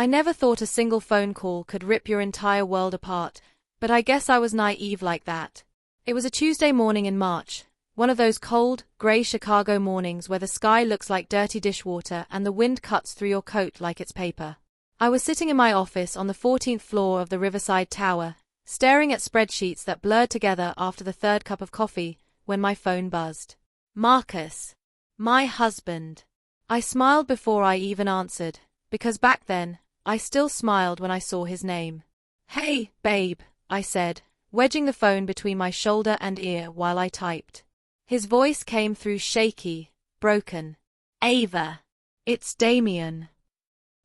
I never thought a single phone call could rip your entire world apart, but I guess I was naive like that. It was a Tuesday morning in March, one of those cold, grey Chicago mornings where the sky looks like dirty dishwater and the wind cuts through your coat like it's paper. I was sitting in my office on the 14th floor of the Riverside Tower, staring at spreadsheets that blurred together after the third cup of coffee, when my phone buzzed. Marcus. My husband. I smiled before I even answered, because back then, I still smiled when I saw his name. Hey, babe, I said, wedging the phone between my shoulder and ear while I typed. His voice came through shaky, broken. Ava. It's Damien.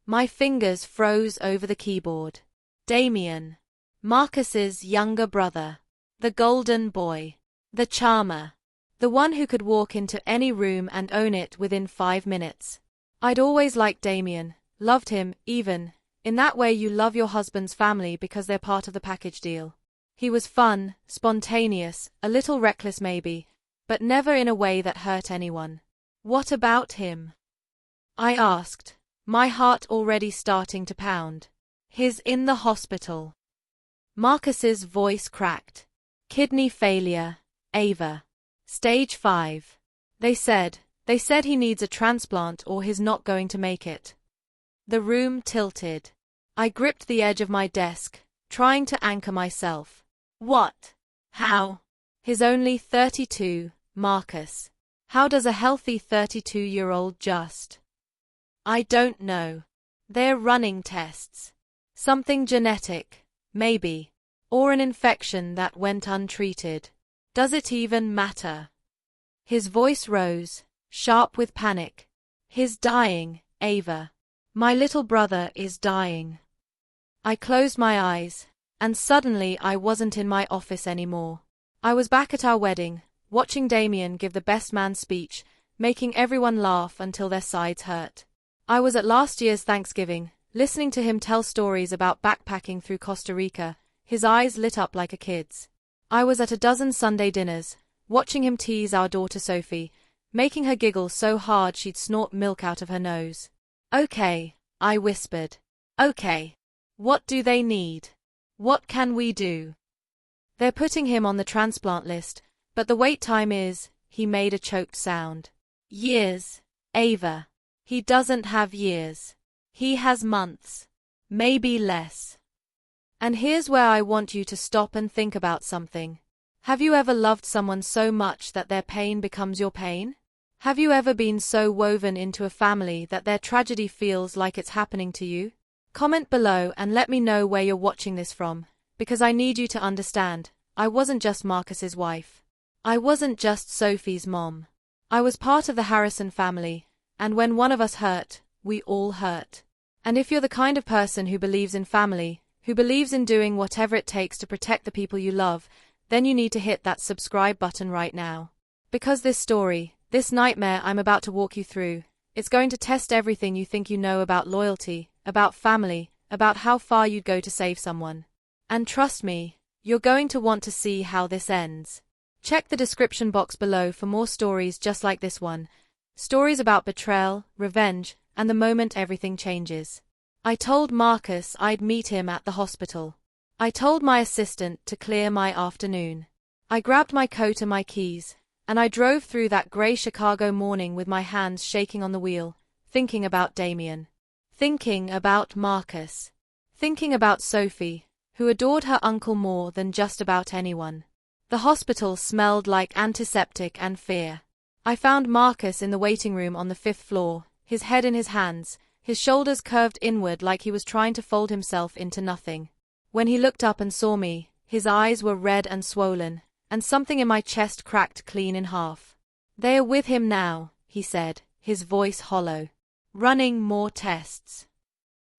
My fingers froze over the keyboard. Damien. Marcus's younger brother. The golden boy. The charmer. The one who could walk into any room and own it within 5 minutes. I'd always liked Damien, loved him, even, in that way you love your husband's family because they're part of the package deal. He was fun, spontaneous, a little reckless maybe, but never in a way that hurt anyone. What about him? I asked, my heart already starting to pound. He's in the hospital. Marcus's voice cracked. Kidney failure, Ava. Stage 5. They said he needs a transplant or he's not going to make it. The room tilted. I gripped the edge of my desk, trying to anchor myself. What? How? He's only 32, Marcus. How does a healthy 32-year-old just? I don't know. They're running tests. Something genetic, maybe. Or an infection that went untreated. Does it even matter? His voice rose, sharp with panic. He's dying, Ava. My little brother is dying. I closed my eyes, and suddenly I wasn't in my office anymore. I was back at our wedding, watching Damien give the best man speech, making everyone laugh until their sides hurt. I was at last year's Thanksgiving, listening to him tell stories about backpacking through Costa Rica, his eyes lit up like a kid's. I was at a dozen Sunday dinners, watching him tease our daughter Sophie, making her giggle so hard she'd snort milk out of her nose. Okay, I whispered. Okay. What do they need? What can we do? They're putting him on the transplant list, but the wait time is, he made a choked sound. Years, Ava. He doesn't have years. He has months. Maybe less. And here's where I want you to stop and think about something. Have you ever loved someone so much that their pain becomes your pain? Have you ever been so woven into a family that their tragedy feels like it's happening to you? Comment below and let me know where you're watching this from, because I need you to understand, I wasn't just Marcus's wife. I wasn't just Sophie's mom. I was part of the Harrison family, and when one of us hurt, we all hurt. And if you're the kind of person who believes in family, who believes in doing whatever it takes to protect the people you love, then you need to hit that subscribe button right now. Because this story, this nightmare I'm about to walk you through, it's going to test everything you think you know about loyalty, about family, about how far you'd go to save someone. And trust me, you're going to want to see how this ends. Check the description box below for more stories just like this one. Stories about betrayal, revenge, and the moment everything changes. I told Marcus I'd meet him at the hospital. I told my assistant to clear my afternoon. I grabbed my coat and my keys, and I drove through that grey Chicago morning with my hands shaking on the wheel, thinking about Damien. Thinking about Marcus. Thinking about Sophie, who adored her uncle more than just about anyone. The hospital smelled like antiseptic and fear. I found Marcus in the waiting room on the 5th floor, his head in his hands, his shoulders curved inward like he was trying to fold himself into nothing. When he looked up and saw me, his eyes were red and swollen, and something in my chest cracked clean in half. They are with him now, he said, his voice hollow. Running more tests.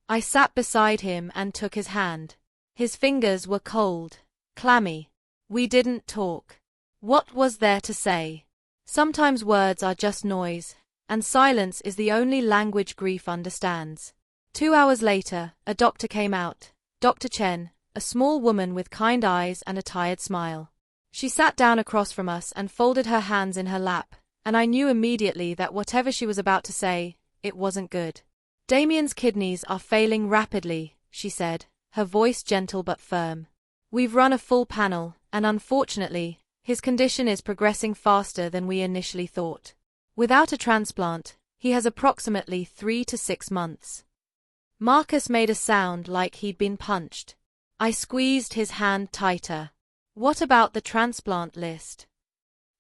I sat beside him and took his hand. His fingers were cold, clammy. We didn't talk. What was there to say? Sometimes words are just noise, and silence is the only language grief understands. 2 hours later, a doctor came out. Dr. Chen, a small woman with kind eyes and a tired smile. She sat down across from us and folded her hands in her lap, and I knew immediately that whatever she was about to say, it wasn't good. Damien's kidneys are failing rapidly, she said, her voice gentle but firm. We've run a full panel, and unfortunately, his condition is progressing faster than we initially thought. Without a transplant, he has approximately 3 to 6 months. Marcus made a sound like he'd been punched. I squeezed his hand tighter. What about the transplant list?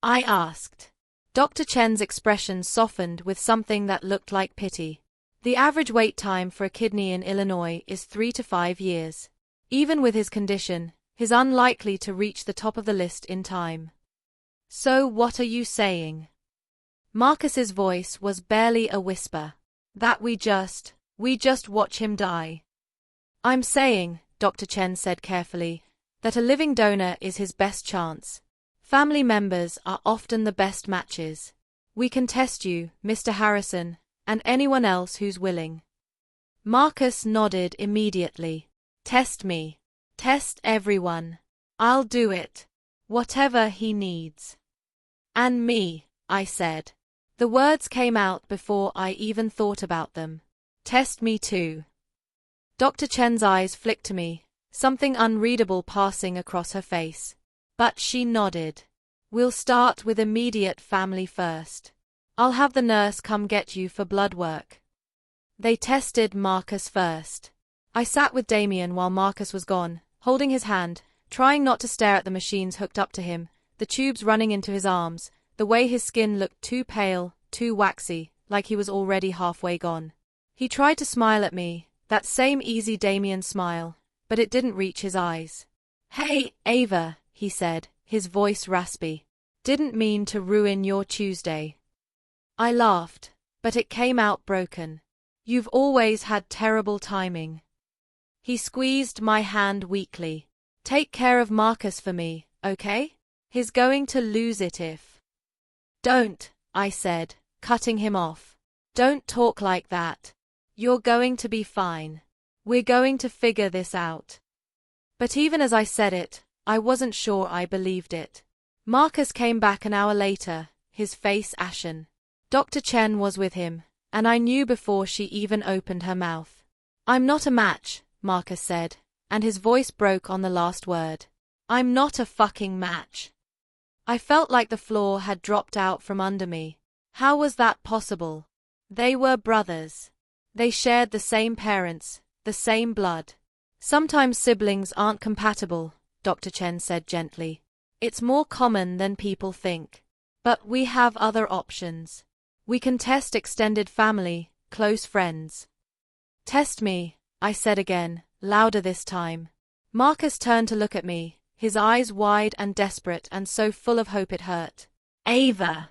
I asked. Dr. Chen's expression softened with something that looked like pity. The average wait time for a kidney in Illinois is 3 to 5 years. Even with his condition, he's unlikely to reach the top of the list in time. So what are you saying? Marcus's voice was barely a whisper. That we just watch him die. I'm saying, Dr. Chen said carefully, that a living donor is his best chance. Family members are often the best matches. We can test you, Mr. Harrison, and anyone else who's willing. Marcus nodded immediately. Test me. Test everyone. I'll do it. Whatever he needs. And me, I said. The words came out before I even thought about them. Test me too. Dr. Chen's eyes flicked to me, something unreadable passing across her face. But she nodded. We'll start with immediate family first. I'll have the nurse come get you for blood work. They tested Marcus first. I sat with Damien while Marcus was gone, holding his hand, trying not to stare at the machines hooked up to him, the tubes running into his arms, the way his skin looked too pale, too waxy, like he was already halfway gone. He tried to smile at me, that same easy Damien smile, but it didn't reach his eyes. Hey, Ava, he said, his voice raspy. Didn't mean to ruin your Tuesday. I laughed, but it came out broken. You've always had terrible timing. He squeezed my hand weakly. Take care of Marcus for me, okay? He's going to lose it if... Don't, I said, cutting him off. Don't talk like that. You're going to be fine. We're going to figure this out. But even as I said it, I wasn't sure I believed it. Marcus came back an hour later, his face ashen. Dr. Chen was with him, and I knew before she even opened her mouth. I'm not a match, Marcus said, and his voice broke on the last word. I'm not a fucking match. I felt like the floor had dropped out from under me. How was that possible? They were brothers. They shared the same parents, the same blood. Sometimes siblings aren't compatible, Dr. Chen said gently. It's more common than people think. But we have other options. We can test extended family, close friends. Test me, I said again, louder this time. Marcus turned to look at me, his eyes wide and desperate and so full of hope it hurt. Ava!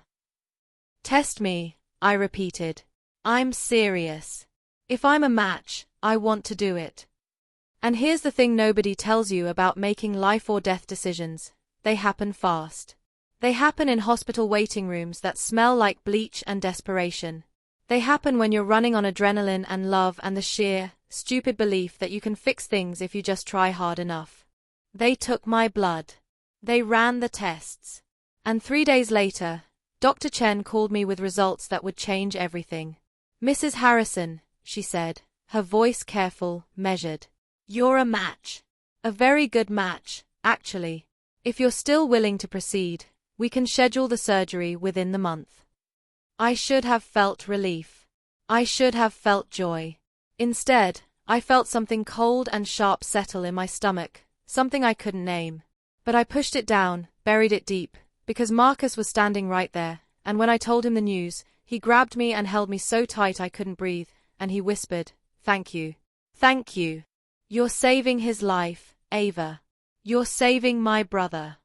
Test me, I repeated. I'm serious. If I'm a match, I want to do it. And here's the thing nobody tells you about making life or death decisions. They happen fast. They happen in hospital waiting rooms that smell like bleach and desperation. They happen when you're running on adrenaline and love and the sheer, stupid belief that you can fix things if you just try hard enough. They took my blood. They ran the tests. And 3 days later, Dr. Chen called me with results that would change everything. Mrs. Harrison, she said, her voice careful, measured. You're a match. A very good match, actually. If you're still willing to proceed, we can schedule the surgery within the month. I should have felt relief. I should have felt joy. Instead, I felt something cold and sharp settle in my stomach, something I couldn't name. But I pushed it down, buried it deep, because Marcus was standing right there, and when I told him the news, he grabbed me and held me so tight I couldn't breathe, and he whispered, "Thank you. Thank you. You're saving his life, Ava. You're saving my brother."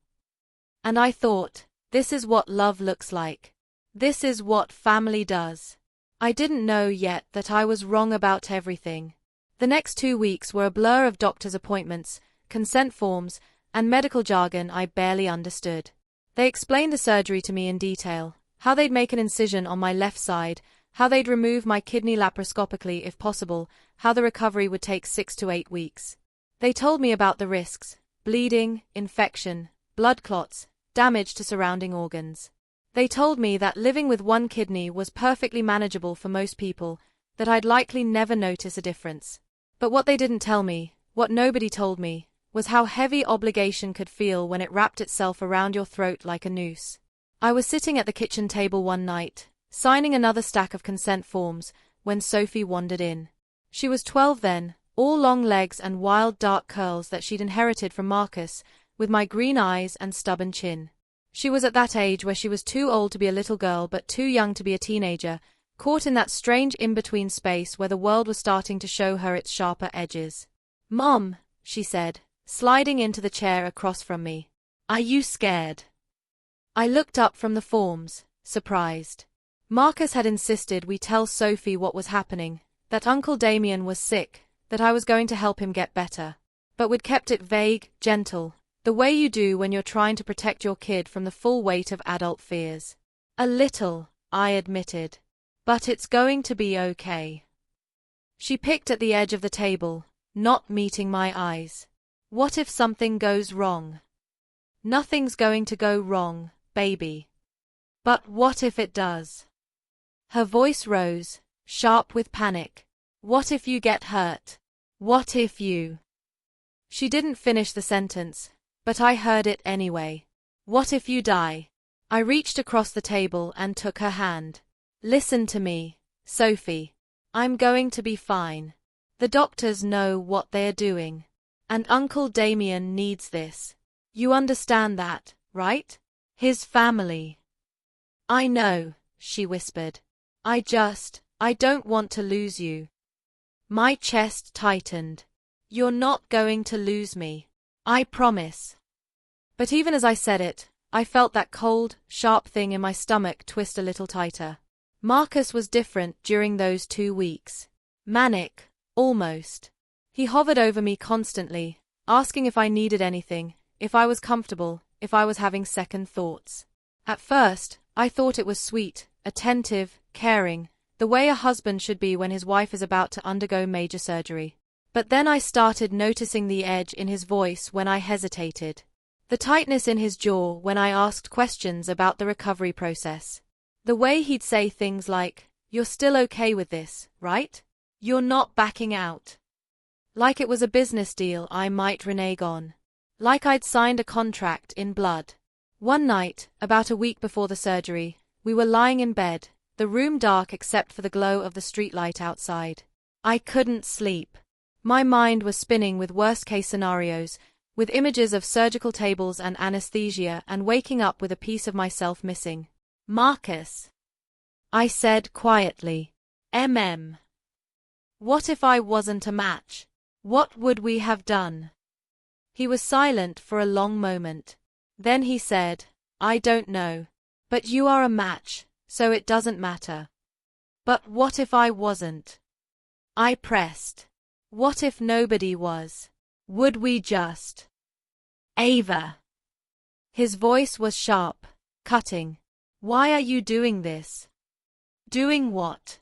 And I thought, this is what love looks like. This is what family does. I didn't know yet that I was wrong about everything. The next 2 weeks were a blur of doctor's appointments, consent forms, and medical jargon I barely understood. They explained the surgery to me in detail, how they'd make an incision on my left side, how they'd remove my kidney laparoscopically if possible, how the recovery would take 6 to 8 weeks. They told me about the risks: bleeding, infection, blood clots, damage to surrounding organs. They told me that living with one kidney was perfectly manageable for most people, that I'd likely never notice a difference. But what they didn't tell me, what nobody told me, was how heavy obligation could feel when it wrapped itself around your throat like a noose. I was sitting at the kitchen table one night, signing another stack of consent forms, when Sophie wandered in. She was 12 then, all long legs and wild dark curls that she'd inherited from Marcus, with my green eyes and stubborn chin. She was at that age where she was too old to be a little girl but too young to be a teenager, caught in that strange in-between space where the world was starting to show her its sharper edges. "Mom," she said, sliding into the chair across from me. "Are you scared?" I looked up from the forms, surprised. Marcus had insisted we tell Sophie what was happening, that Uncle Damien was sick, that I was going to help him get better. But we'd kept it vague, gentle, the way you do when you're trying to protect your kid from the full weight of adult fears. "A little," I admitted. "But it's going to be okay." She picked at the edge of the table, not meeting my eyes. "What if something goes wrong?" "Nothing's going to go wrong, baby." "But what if it does?" Her voice rose, sharp with panic. "What if you get hurt? What if you—" She didn't finish the sentence, but I heard it anyway. "What if you die?" I reached across the table and took her hand. "Listen to me, Sophie. I'm going to be fine. The doctors know what they're doing. And Uncle Damien needs this. You understand that, right? His family." "I know," she whispered. I don't want to lose you." My chest tightened. "You're not going to lose me. I promise." But even as I said it, I felt that cold, sharp thing in my stomach twist a little tighter. Marcus was different during those 2 weeks. Manic, almost. He hovered over me constantly, asking if I needed anything, if I was comfortable, if I was having second thoughts. At first, I thought it was sweet, attentive, caring, the way a husband should be when his wife is about to undergo major surgery. But then I started noticing the edge in his voice when I hesitated. The tightness in his jaw when I asked questions about the recovery process. The way he'd say things like, "You're still okay with this, right? You're not backing out." Like it was a business deal I might renege on. Like I'd signed a contract in blood. One night, about a week before the surgery, we were lying in bed, the room dark except for the glow of the streetlight outside. I couldn't sleep. My mind was spinning with worst-case scenarios, with images of surgical tables and anesthesia, and waking up with a piece of myself missing. "Marcus," I said quietly. What if I wasn't a match? What would we have done?" He was silent for a long moment. Then he said, "I don't know. But you are a match, so it doesn't matter." "But what if I wasn't?" I pressed. "What if nobody was? Would we just—" "Ava." His voice was sharp, cutting. "Why are you doing this?" "Doing what?"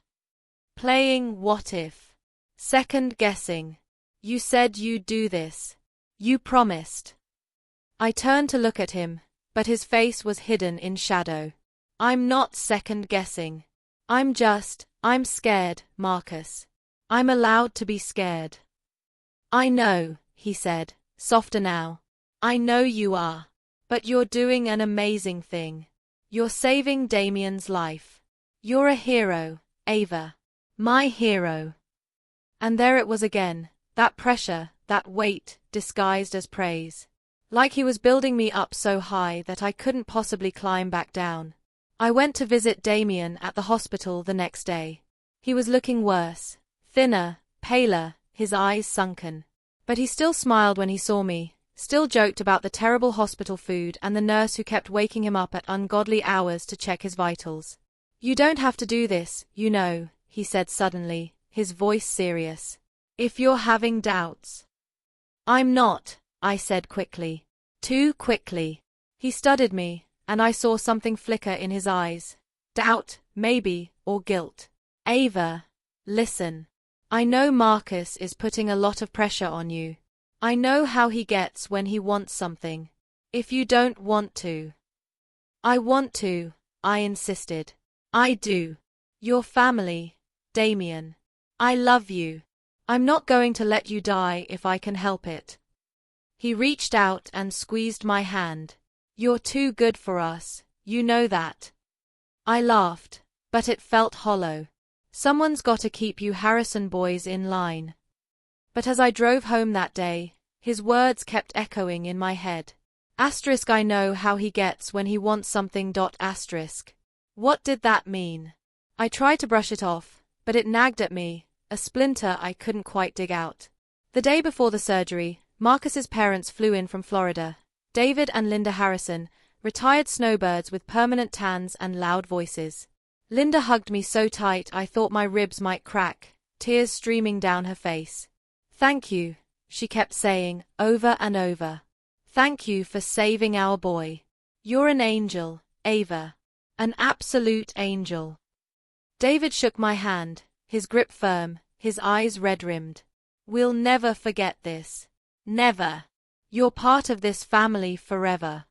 "Playing what if. Second-guessing. You said you'd do this. You promised." I turned to look at him, but his face was hidden in shadow. "I'm not second-guessing. I'm scared, Marcus. I'm allowed to be scared." "I know," he said, softer now. "I know you are. But you're doing an amazing thing. You're saving Damien's life. You're a hero, Ava. My hero." And there it was again, that pressure, that weight, disguised as praise. Like he was building me up so high that I couldn't possibly climb back down. I went to visit Damien at the hospital the next day. He was looking worse, thinner, paler, his eyes sunken. But he still smiled when he saw me, still joked about the terrible hospital food and the nurse who kept waking him up at ungodly hours to check his vitals. "You don't have to do this, you know," he said suddenly, his voice serious. "If you're having doubts." "I'm not," I said quickly. Too quickly. He studied me, and I saw something flicker in his eyes. Doubt, maybe, or guilt. "Ava, listen. I know Marcus is putting a lot of pressure on you. I know how he gets when he wants something. If you don't want to." "I want to," I insisted. "I do. Your family, Damien. I love you. I'm not going to let you die if I can help it. He reached out and squeezed my hand. You're too good for us, you know that. I laughed, but it felt hollow. Someone's gotta keep you Harrison boys in line. But as I drove home that day, his words kept echoing in my head. Asterisk, I know how he gets when he wants something. Asterisk. What did that mean? I tried to brush it off, but it nagged at me, a splinter I couldn't quite dig out. The day before the surgery, Marcus's parents flew in from Florida. David and Linda Harrison, retired snowbirds with permanent tans and loud voices. Linda hugged me so tight I thought my ribs might crack, tears streaming down her face. Thank you, she kept saying, over and over. Thank you for saving our boy. You're an angel, Ava. An absolute angel. David shook my hand, his grip firm, his eyes red-rimmed. We'll never forget this. Never. You're part of this family forever.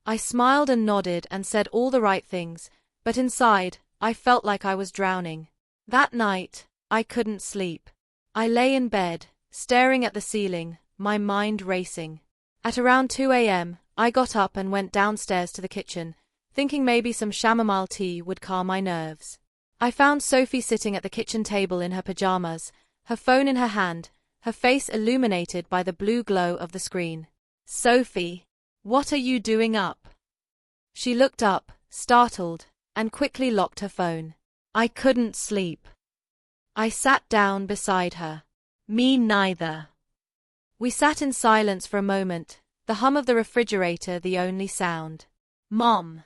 I smiled and nodded and said all the right things, but inside, I felt like I was drowning. That night, I couldn't sleep. I lay in bed, staring at the ceiling, my mind racing. At around 2 a.m., I got up and went downstairs to the kitchen, thinking maybe some chamomile tea would calm my nerves. I found Sophie sitting at the kitchen table in her pajamas, her phone in her hand, her face illuminated by the blue glow of the screen. Sophie, what are you doing up? She looked up, startled, and quickly locked her phone. I couldn't sleep. I sat down beside her. Me neither. We sat in silence for a moment, the hum of the refrigerator the only sound. Mom.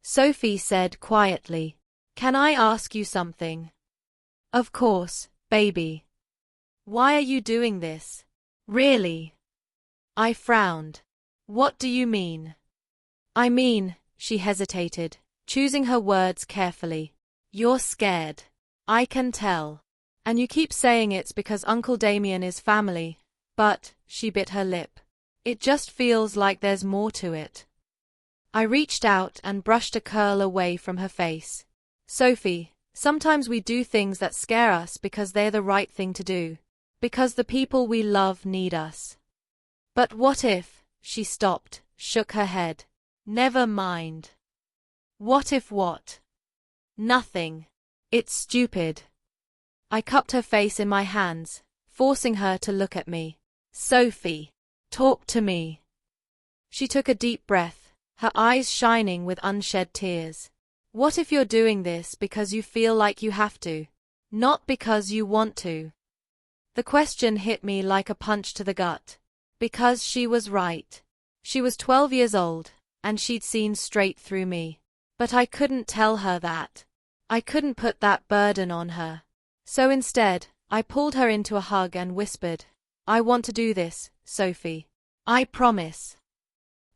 Sophie said quietly, can I ask you something? Of course, baby. Why are you doing this? Really? I frowned. What do you mean? I mean, she hesitated, choosing her words carefully. You're scared. I can tell. And you keep saying it's because Uncle Damien is family, but, she bit her lip. It just feels like there's more to it. I reached out and brushed a curl away from her face. Sophie, sometimes we do things that scare us because they're the right thing to do. Because the people we love need us. But what if, she stopped, shook her head. Never mind. What if what? Nothing. It's stupid. I cupped her face in my hands, forcing her to look at me. Sophie, talk to me. She took a deep breath, her eyes shining with unshed tears. What if you're doing this because you feel like you have to, not because you want to? The question hit me like a punch to the gut. Because she was right. She was 12 years old, and she'd seen straight through me. But I couldn't tell her that. I couldn't put that burden on her. So instead, I pulled her into a hug and whispered, I want to do this, Sophie. I promise.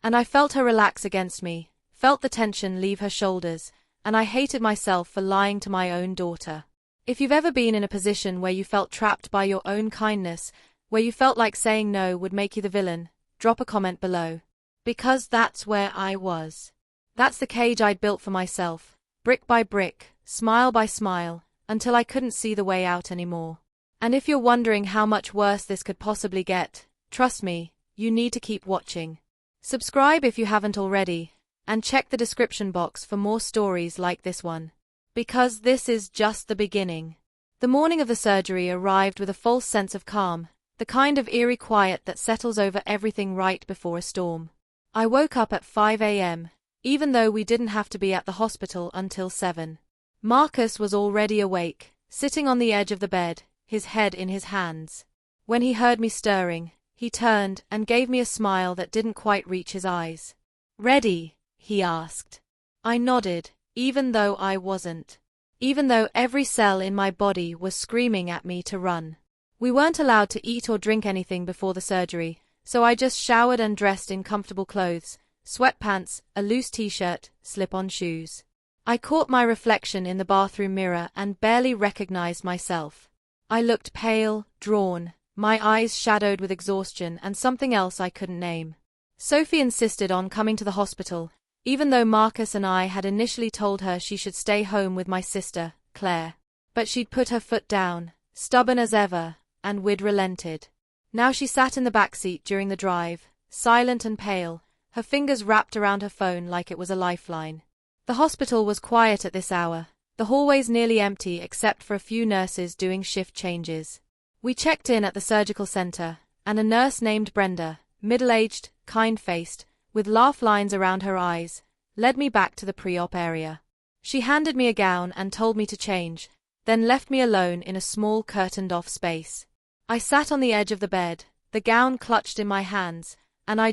And I felt her relax against me, felt the tension leave her shoulders, and I hated myself for lying to my own daughter. If you've ever been in a position where you felt trapped by your own kindness, where you felt like saying no would make you the villain, drop a comment below. Because that's where I was. That's the cage I'd built for myself, brick by brick, smile by smile, until I couldn't see the way out anymore. And if you're wondering how much worse this could possibly get, trust me, you need to keep watching. Subscribe if you haven't already, and check the description box for more stories like this one. Because this is just the beginning. The morning of the surgery arrived with a false sense of calm, the kind of eerie quiet that settles over everything right before a storm. I woke up at 5 a.m., even though we didn't have to be at the hospital until 7. Marcus was already awake, sitting on the edge of the bed, his head in his hands. When he heard me stirring, he turned and gave me a smile that didn't quite reach his eyes. Ready? He asked. I nodded, even though I wasn't. Even though every cell in my body was screaming at me to run. We weren't allowed to eat or drink anything before the surgery, so I just showered and dressed in comfortable clothes, sweatpants, a loose t-shirt, slip-on shoes. I caught my reflection in the bathroom mirror and barely recognized myself. I looked pale, drawn, my eyes shadowed with exhaustion and something else I couldn't name. Sophie insisted on coming to the hospital, even though Marcus and I had initially told her she should stay home with my sister, Claire. But she'd put her foot down, stubborn as ever, and we'd relented. Now she sat in the back seat during the drive, silent and pale, her fingers wrapped around her phone like it was a lifeline. The hospital was quiet at this hour, the hallways nearly empty except for a few nurses doing shift changes. We checked in at the surgical center, and a nurse named Brenda, middle-aged, kind-faced, with laugh lines around her eyes, led me back to the pre-op area. She handed me a gown and told me to change, then left me alone in a small curtained-off space. I sat on the edge of the bed, the gown clutched in my hands, and I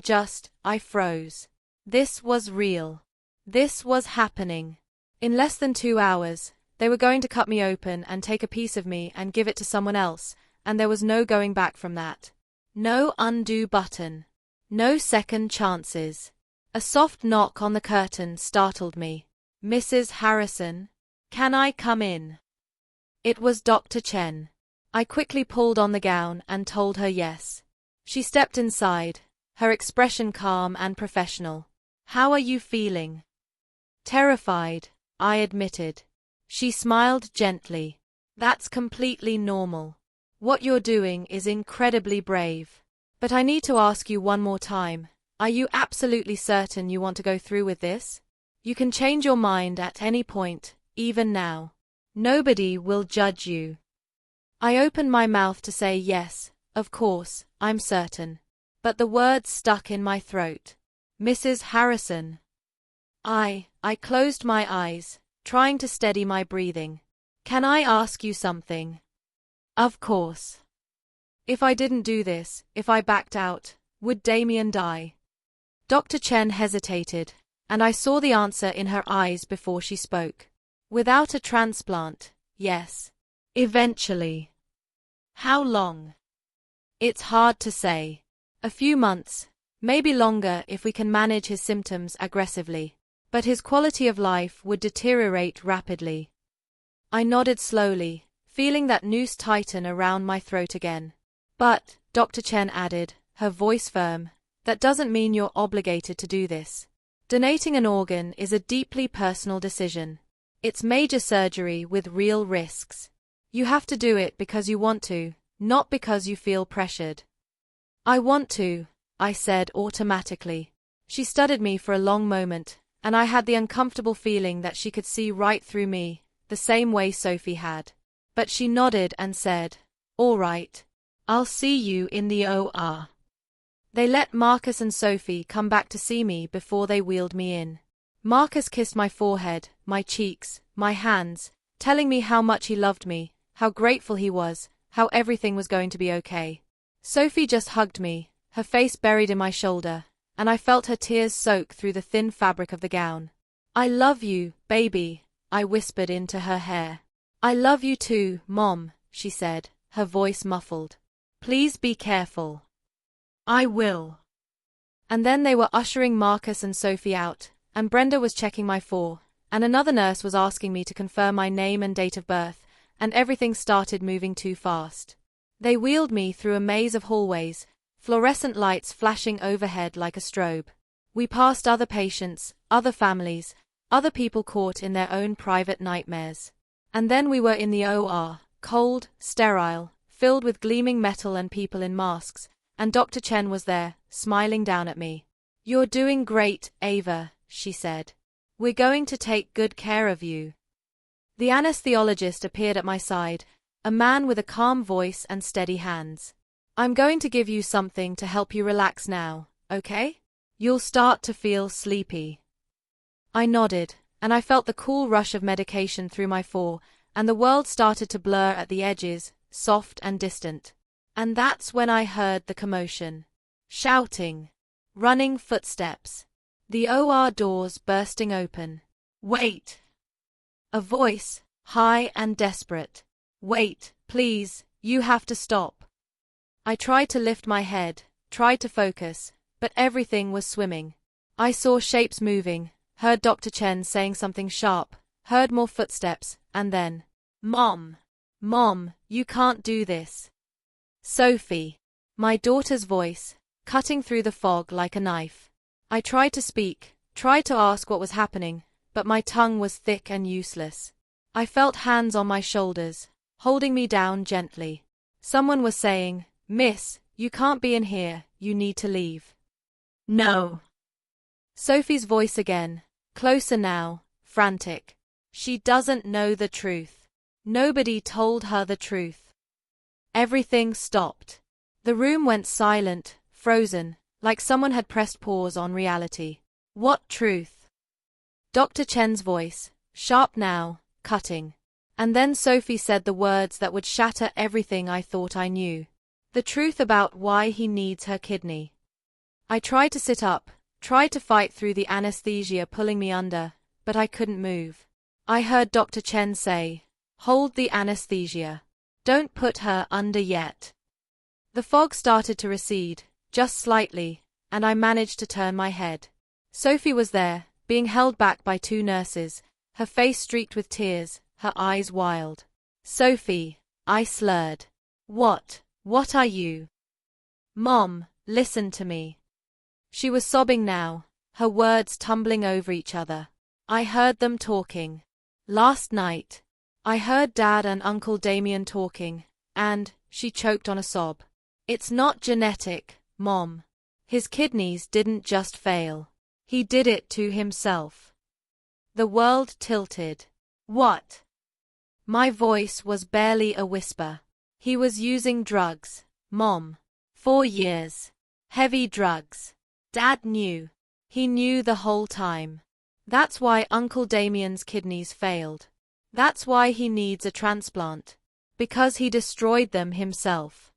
froze. This was real. This was happening. In less than 2 hours, they were going to cut me open and take a piece of me and give it to someone else, and there was no going back from that. No undo button. No second chances. A soft knock on the curtain startled me. "Mrs. Harrison? Can I come in?" It was Dr. Chen. I quickly pulled on the gown and told her yes. She stepped inside, her expression calm and professional. "How are you feeling?" "Terrified," I admitted. She smiled gently. "That's completely normal. What you're doing is incredibly brave. But I need to ask you one more time. Are you absolutely certain you want to go through with this? You can change your mind at any point, even now. Nobody will judge you." I opened my mouth to say yes, of course, I'm certain. But the words stuck in my throat. "Mrs. Harrison." I closed my eyes, trying to steady my breathing. "Can I ask you something?" "Of course." If I didn't do this, if I backed out, would Damien die? Dr. Chen hesitated, and I saw the answer in her eyes before she spoke. "Without a transplant, yes. Eventually." "How long?" "It's hard to say. A few months, maybe longer if we can manage his symptoms aggressively. But his quality of life would deteriorate rapidly." I nodded slowly, feeling that noose tighten around my throat again. "But," Dr. Chen added, her voice firm, "that doesn't mean you're obligated to do this. Donating an organ is a deeply personal decision. It's major surgery with real risks. You have to do it because you want to, not because you feel pressured." "I want to," I said automatically. She studied me for a long moment, and I had the uncomfortable feeling that she could see right through me, the same way Sophie had. But she nodded and said, "All right. I'll see you in the OR." They let Marcus and Sophie come back to see me before they wheeled me in. Marcus kissed my forehead, my cheeks, my hands, telling me how much he loved me, how grateful he was, how everything was going to be okay. Sophie just hugged me, her face buried in my shoulder, and I felt her tears soak through the thin fabric of the gown. "I love you, baby," I whispered into her hair. "I love you too, Mom," she said, her voice muffled. "Please be careful." "I will." And then they were ushering Marcus and Sophie out, and Brenda was checking my and another nurse was asking me to confirm my name and date of birth, and everything started moving too fast. They wheeled me through a maze of hallways, fluorescent lights flashing overhead like a strobe. We passed other patients, other families, other people caught in their own private nightmares. And then we were in the OR, cold, sterile, filled with gleaming metal and people in masks, and Dr. Chen was there, smiling down at me. "You're doing great, Ava," she said. "We're going to take good care of you." The anesthesiologist appeared at my side, a man with a calm voice and steady hands. "I'm going to give you something to help you relax now, okay? You'll start to feel sleepy." I nodded, and I felt the cool rush of medication through my and the world started to blur at the edges, soft and distant. And that's when I heard the commotion. Shouting. Running footsteps. The OR doors bursting open. "Wait!" A voice, high and desperate. "Wait, please, you have to stop." I tried to lift my head, tried to focus, but everything was swimming. I saw shapes moving, heard Dr. Chen saying something sharp, heard more footsteps, and then, "Mom! Mom, you can't do this." "Sophie." My daughter's voice, cutting through the fog like a knife. I tried to speak, tried to ask what was happening, but my tongue was thick and useless. I felt hands on my shoulders, holding me down gently. Someone was saying, "Miss, you can't be in here, you need to leave." No. Sophie's voice again, closer now, frantic. She doesn't know the truth. Nobody told her the truth. Everything stopped. The room went silent, frozen, like someone had pressed pause on reality. What truth? Dr. Chen's voice, sharp now, cutting. And then Sophie said the words that would shatter everything I thought I knew. The truth about why he needs her kidney. I tried to sit up, tried to fight through the anesthesia pulling me under, but I couldn't move. I heard Dr. Chen say, "Hold the anesthesia. Don't put her under yet." The fog started to recede, just slightly, and I managed to turn my head. Sophie was there, being held back by two nurses, her face streaked with tears, her eyes wild. "Sophie," I slurred. What are you?" "Mom, listen to me." She was sobbing now, her words tumbling over each other. I heard them talking. Last night. I heard Dad and Uncle Damien talking, and she choked on a sob. "It's not genetic, Mom. His kidneys didn't just fail. He did it to himself." The world tilted. "What?" My voice was barely a whisper. "He was using drugs, Mom. 4 years. Heavy drugs. Dad knew. He knew the whole time. That's why Uncle Damien's kidneys failed. That's why he needs a transplant. Because he destroyed them himself."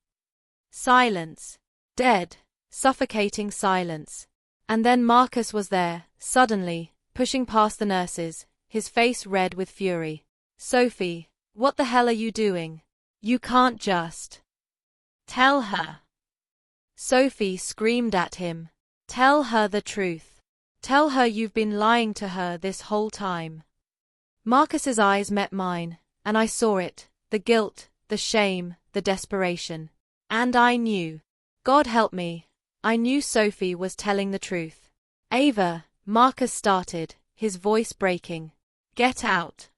Silence. Dead, suffocating silence. And then Marcus was there, suddenly, pushing past the nurses, his face red with fury. "Sophie, what the hell are you doing? You can't just." "Tell her." Sophie screamed at him. "Tell her the truth. Tell her you've been lying to her this whole time." Marcus's eyes met mine, and I saw it, the guilt, the shame, the desperation. And I knew. God help me. I knew Sophie was telling the truth. "Ava," Marcus started, his voice breaking. "Get out."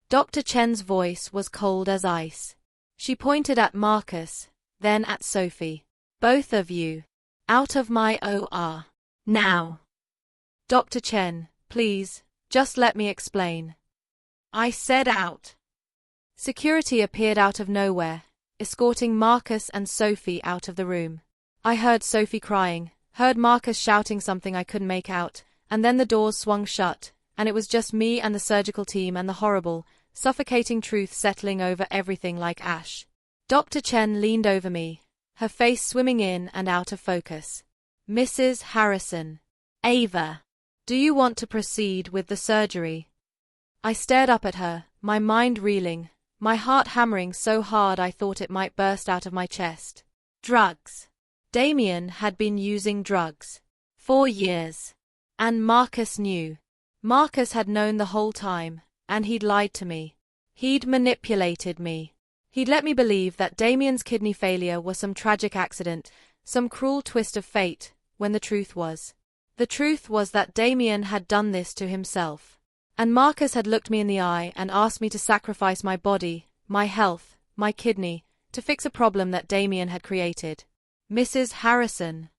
Dr. Chen's voice was cold as ice. She pointed at Marcus, then at Sophie. "Both of you. Out of my OR. Now." "Dr. Chen, please, just let me explain." I said out. Security appeared out of nowhere, escorting Marcus and Sophie out of the room. I heard Sophie crying, heard Marcus shouting something I couldn't make out, and then the doors swung shut, and it was just me and the surgical team and the horrible, suffocating truth settling over everything like ash. Dr. Chen leaned over me, her face swimming in and out of focus. "Mrs. Harrison. Ava. Do you want to proceed with the surgery?" I stared up at her, my mind reeling, my heart hammering so hard I thought it might burst out of my chest. Drugs. Damien had been using drugs. 4 years. And Marcus knew. Marcus had known the whole time, and he'd lied to me. He'd manipulated me. He'd let me believe that Damien's kidney failure was some tragic accident, some cruel twist of fate, when the truth was. The truth was that Damien had done this to himself. And Marcus had looked me in the eye and asked me to sacrifice my body, my health, my kidney, to fix a problem that Damien had created. "Mrs. Harrison."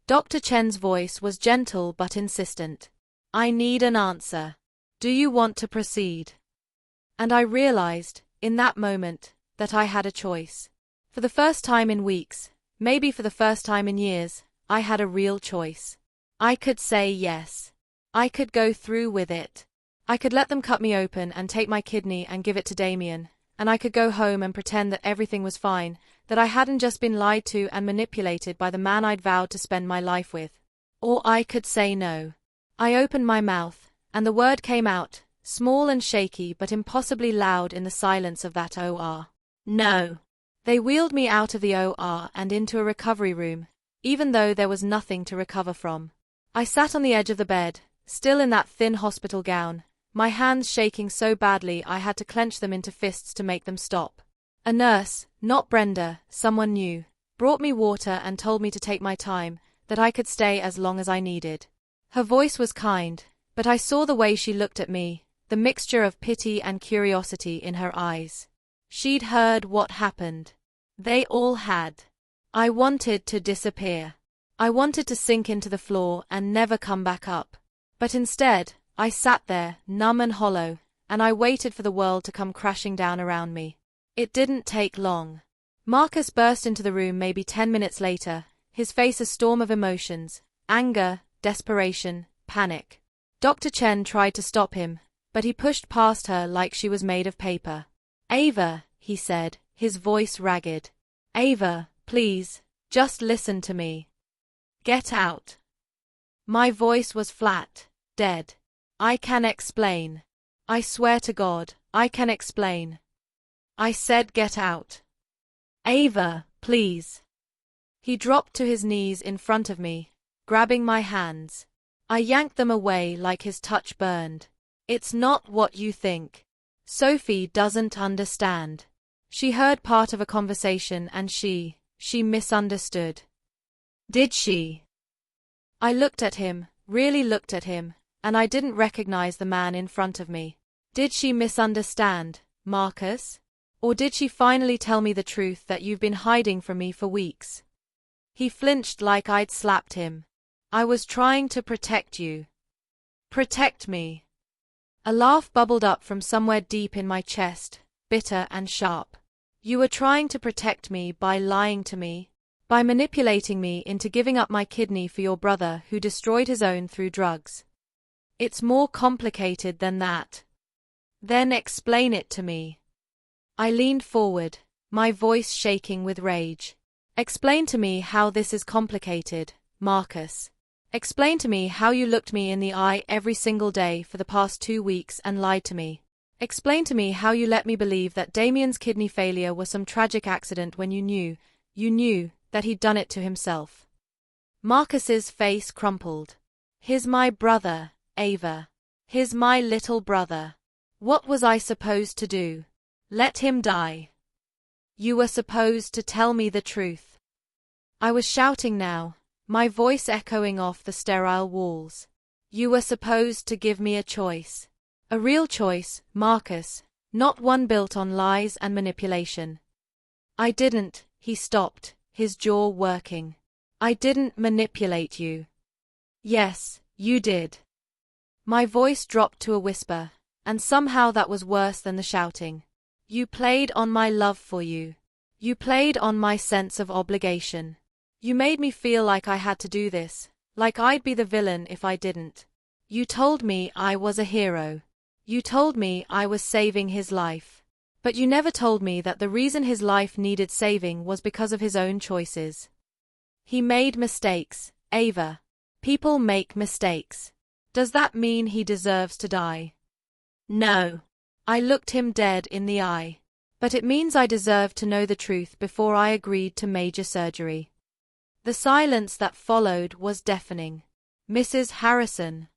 Dr. Chen's voice was gentle but insistent. "I need an answer. Do you want to proceed?" And I realized, in that moment, that I had a choice. For the first time in weeks, maybe for the first time in years, I had a real choice. I could say yes. I could go through with it. I could let them cut me open and take my kidney and give it to Damien, and I could go home and pretend that everything was fine, that I hadn't just been lied to and manipulated by the man I'd vowed to spend my life with. Or I could say no. I opened my mouth, and the word came out, small and shaky but impossibly loud in the silence of that OR. No. They wheeled me out of the OR and into a recovery room, even though there was nothing to recover from. I sat on the edge of the bed, still in that thin hospital gown, my hands shaking so badly I had to clench them into fists to make them stop. A nurse, not Brenda, someone new, brought me water and told me to take my time, that I could stay as long as I needed. Her voice was kind, but I saw the way she looked at me, the mixture of pity and curiosity in her eyes. She'd heard what happened. They all had. I wanted to disappear. I wanted to sink into the floor and never come back up. But instead, I sat there, numb and hollow, and I waited for the world to come crashing down around me. It didn't take long. Marcus burst into the room maybe 10 minutes later, his face a storm of emotions: anger, desperation, panic. Dr. Chen tried to stop him, but he pushed past her like she was made of paper. "Ava," he said, his voice ragged. "Ava, please, just listen to me. Get out." My voice was flat, dead. "I can explain. I swear to God, I can explain." I said, "Get out." "Ava, please." He dropped to his knees in front of me, grabbing my hands. I yanked them away like his touch burned. "It's not what you think. Sophie doesn't understand. She heard part of a conversation and she misunderstood." "Did she?" I looked at him, really looked at him, and I didn't recognize the man in front of me. "Did she misunderstand, Marcus? Or did she finally tell me the truth that you've been hiding from me for weeks?" He flinched like I'd slapped him. "I was trying to protect you." "Protect me?" A laugh bubbled up from somewhere deep in my chest, bitter and sharp. "You were trying to protect me by lying to me, by manipulating me into giving up my kidney for your brother who destroyed his own through drugs. It's more complicated than that." "Then explain it to me." I leaned forward, my voice shaking with rage. "Explain to me how this is complicated, Marcus. Explain to me how you looked me in the eye every single day for the past 2 weeks and lied to me. Explain to me how you let me believe that Damien's kidney failure was some tragic accident when you knew that he'd done it to himself." Marcus's face crumpled. "He's my brother, Ava. He's my little brother. What was I supposed to do? Let him die? You were supposed to tell me the truth." I was shouting now, my voice echoing off the sterile walls. "You were supposed to give me a choice. A real choice, Marcus, not one built on lies and manipulation." "I didn't," he stopped, his jaw working. "I didn't manipulate you." "Yes, you did." My voice dropped to a whisper, and somehow that was worse than the shouting. "You played on my love for you. You played on my sense of obligation. You made me feel like I had to do this, like I'd be the villain if I didn't. You told me I was a hero. You told me I was saving his life. But you never told me that the reason his life needed saving was because of his own choices. He made mistakes, Ava. People make mistakes. Does that mean he deserves to die?" "No." I looked him dead in the eye. "But it means I deserve to know the truth before I agreed to major surgery." The silence that followed was deafening. "Mrs. Harrison."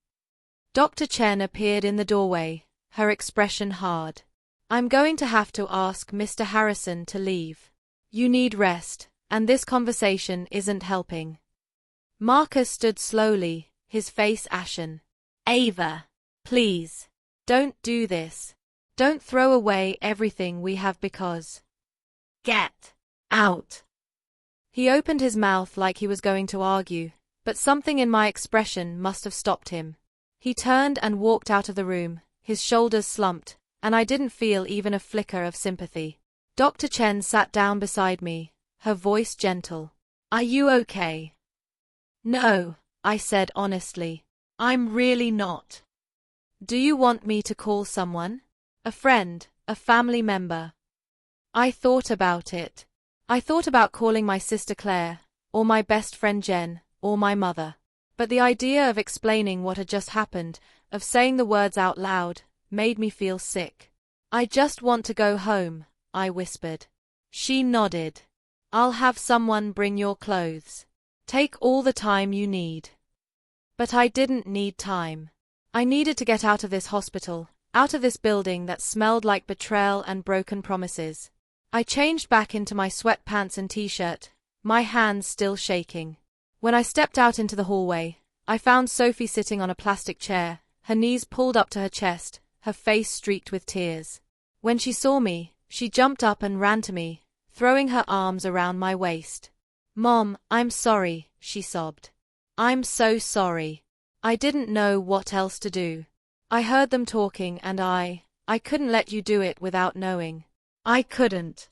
Dr. Chen appeared in the doorway, her expression hard. "I'm going to have to ask Mr. Harrison to leave. You need rest, and this conversation isn't helping." Marcus stood slowly, his face ashen. "Ava, please, don't do this. Don't throw away everything we have because. Get out." He opened his mouth like he was going to argue, but something in my expression must have stopped him. He turned and walked out of the room, his shoulders slumped, and I didn't feel even a flicker of sympathy. Dr. Chen sat down beside me, her voice gentle. "Are you okay?" "No," I said honestly. "I'm really not." "Do you want me to call someone? A friend, a family member?" I thought about it. I thought about calling my sister Claire, or my best friend Jen, or my mother. But the idea of explaining what had just happened, of saying the words out loud, made me feel sick. "I just want to go home," I whispered. She nodded. "I'll have someone bring your clothes. Take all the time you need." But I didn't need time. I needed to get out of this hospital, out of this building that smelled like betrayal and broken promises. I changed back into my sweatpants and t-shirt, my hands still shaking. When I stepped out into the hallway, I found Sophie sitting on a plastic chair, her knees pulled up to her chest, her face streaked with tears. When she saw me, she jumped up and ran to me, throwing her arms around my waist. "Mom, I'm sorry," she sobbed. "I'm so sorry. I didn't know what else to do. I heard them talking and I couldn't let you do it without knowing. I couldn't."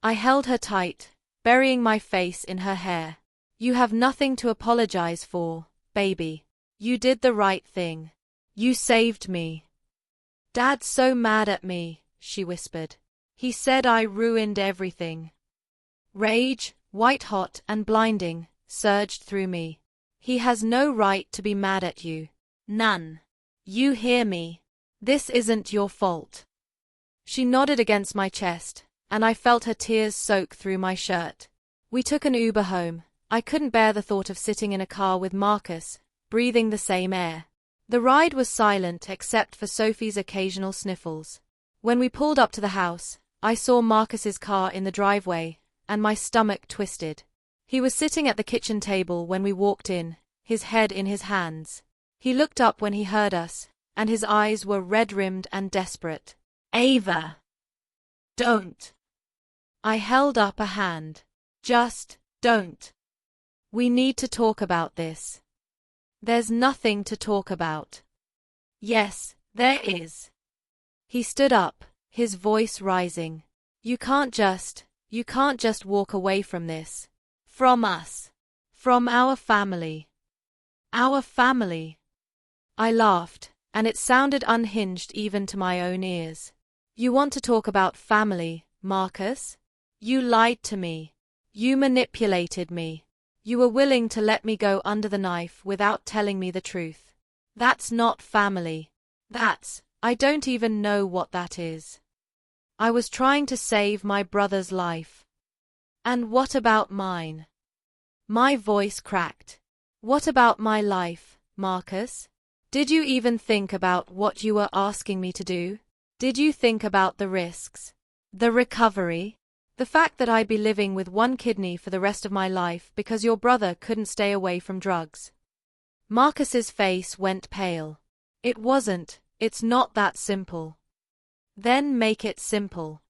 I held her tight, burying my face in her hair. "You have nothing to apologize for, baby. You did the right thing. You saved me." "Dad's so mad at me," she whispered. "He said I ruined everything." Rage, white-hot and blinding, surged through me. "He has no right to be mad at you. None. You hear me? This isn't your fault." She nodded against my chest, and I felt her tears soak through my shirt. We took an Uber home. I couldn't bear the thought of sitting in a car with Marcus, breathing the same air. The ride was silent except for Sophie's occasional sniffles. When we pulled up to the house, I saw Marcus's car in the driveway, and my stomach twisted. He was sitting at the kitchen table when we walked in, his head in his hands. He looked up when he heard us, and his eyes were red-rimmed and desperate. "Ava! Don't!" I held up a hand. "Just don't. We need to talk about this." "There's nothing to talk about." "Yes, there is." He stood up, his voice rising. You can't just walk away from this. From us. From our family." "Our family?" I laughed, and it sounded unhinged even to my own ears. "You want to talk about family, Marcus? You lied to me. You manipulated me. You were willing to let me go under the knife without telling me the truth. That's not family. I don't even know what that is. I was trying to save my brother's life." "And what about mine?" My voice cracked. "What about my life, Marcus? Did you even think about what you were asking me to do? Did you think about the risks? The recovery? The fact that I'd be living with one kidney for the rest of my life because your brother couldn't stay away from drugs?" Marcus's face went pale. It's not that simple." "Then make it simple."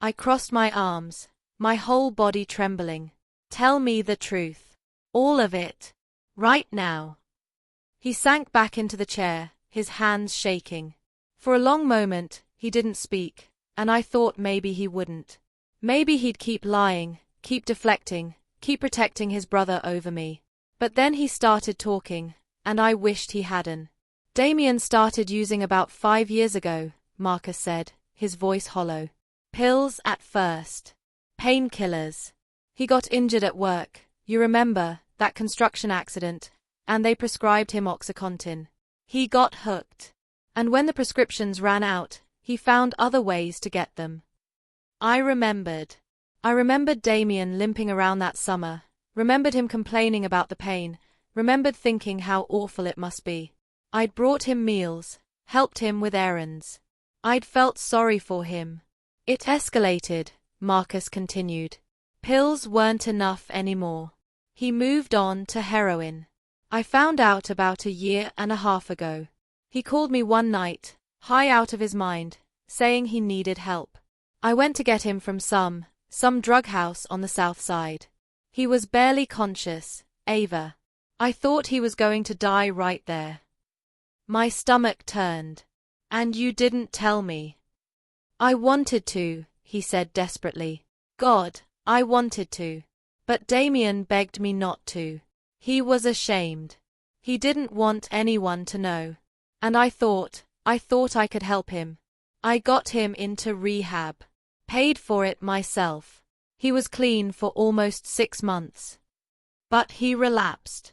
I crossed my arms, my whole body trembling. "Tell me the truth. All of it. Right now." He sank back into the chair, his hands shaking. For a long moment, he didn't speak, and I thought maybe he wouldn't. Maybe he'd keep lying, keep deflecting, keep protecting his brother over me. But then he started talking, and I wished he hadn't. "Damien started using about 5 years ago," Marcus said, his voice hollow. "Pills at first. Painkillers. He got injured at work, you remember, that construction accident, and they prescribed him OxyContin. He got hooked. And when the prescriptions ran out, he found other ways to get them." I remembered Damien limping around that summer, remembered him complaining about the pain, remembered thinking how awful it must be. I'd brought him meals, helped him with errands. I'd felt sorry for him. "It escalated," Marcus continued. "Pills weren't enough anymore. He moved on to heroin. I found out about 1.5 years ago. He called me one night, high out of his mind, saying he needed help. I went to get him from some drug house on the south side. He was barely conscious, Ava. I thought he was going to die right there." My stomach turned. "And you didn't tell me." "I wanted to," he said desperately. "God, I wanted to. But Damien begged me not to. He was ashamed. He didn't want anyone to know. And I thought I could help him. I got him into rehab. Paid for it myself. He was clean for almost 6 months. But he relapsed."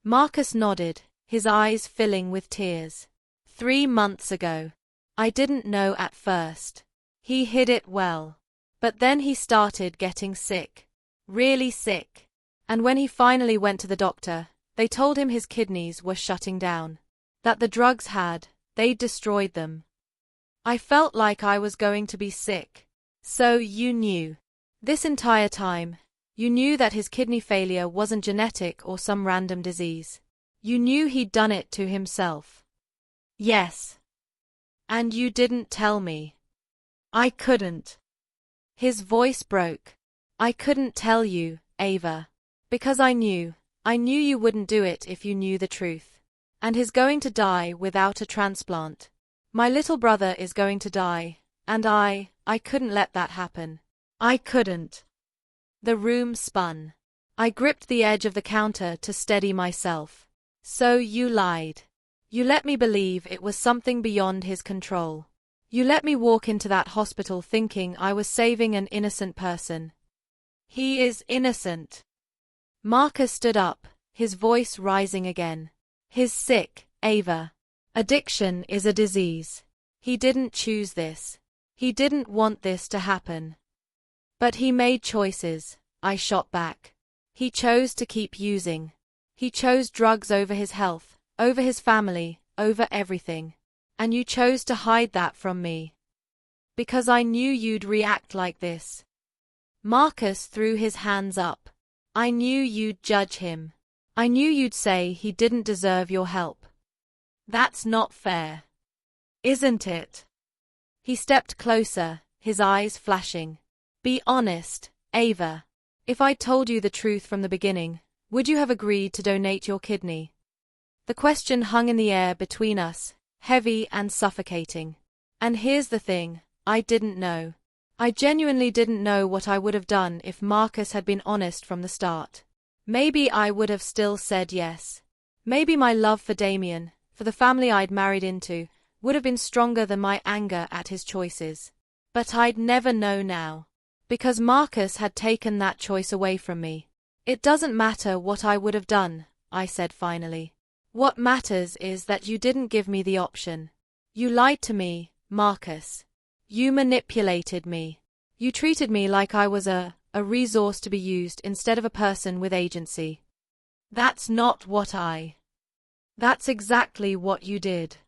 Marcus nodded, his eyes filling with tears. 3 months ago. I didn't know at first. He hid it well. But then he started getting sick. Really sick. And when he finally went to the doctor, they told him his kidneys were shutting down. That the drugs they'd destroyed them. I felt like I was going to be sick. "So you knew. This entire time, you knew that his kidney failure wasn't genetic or some random disease. You knew he'd done it to himself." "Yes." And you didn't tell me. I couldn't. His voice broke. I couldn't tell you, Ava. Because I knew you wouldn't do it if you knew the truth. And he's going to die without a transplant. My little brother is going to die, and I couldn't let that happen. I couldn't. The room spun. I gripped the edge of the counter to steady myself. So you lied. You let me believe it was something beyond his control. You let me walk into that hospital thinking I was saving an innocent person. He is innocent. Marcus stood up, his voice rising again. He's sick, Ava. Addiction is a disease. He didn't choose this. He didn't want this to happen. But he made choices, I shot back. He chose to keep using. He chose drugs over his health, over his family, over everything. And you chose to hide that from me. Because I knew you'd react like this. Marcus threw his hands up. I knew you'd judge him. I knew you'd say he didn't deserve your help. That's not fair. Isn't it? He stepped closer, his eyes flashing. Be honest, Ava. If I'd told you the truth from the beginning, would you have agreed to donate your kidney? The question hung in the air between us, heavy and suffocating. And here's the thing, I didn't know. I genuinely didn't know what I would have done if Marcus had been honest from the start. Maybe I would have still said yes. Maybe my love for Damien, for the family I'd married into, would have been stronger than my anger at his choices. But I'd never know now. Because Marcus had taken that choice away from me. It doesn't matter what I would have done, I said finally. What matters is that you didn't give me the option. You lied to me, Marcus. You manipulated me. You treated me like I was a resource to be used instead of a person with agency. That's not what That's exactly what you did.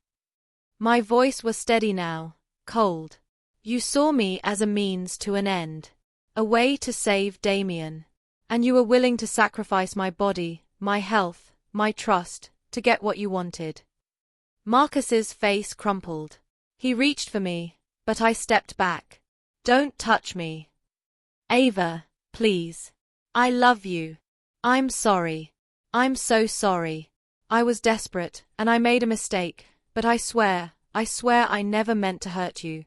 My voice was steady now, cold. You saw me as a means to an end. A way to save Damien. And you were willing to sacrifice my body, my health, my trust, to get what you wanted. Marcus's face crumpled. He reached for me, but I stepped back. Don't touch me. Ava, please. I love you. I'm sorry. I'm so sorry. I was desperate, and I made a mistake, but I swear I never meant to hurt you.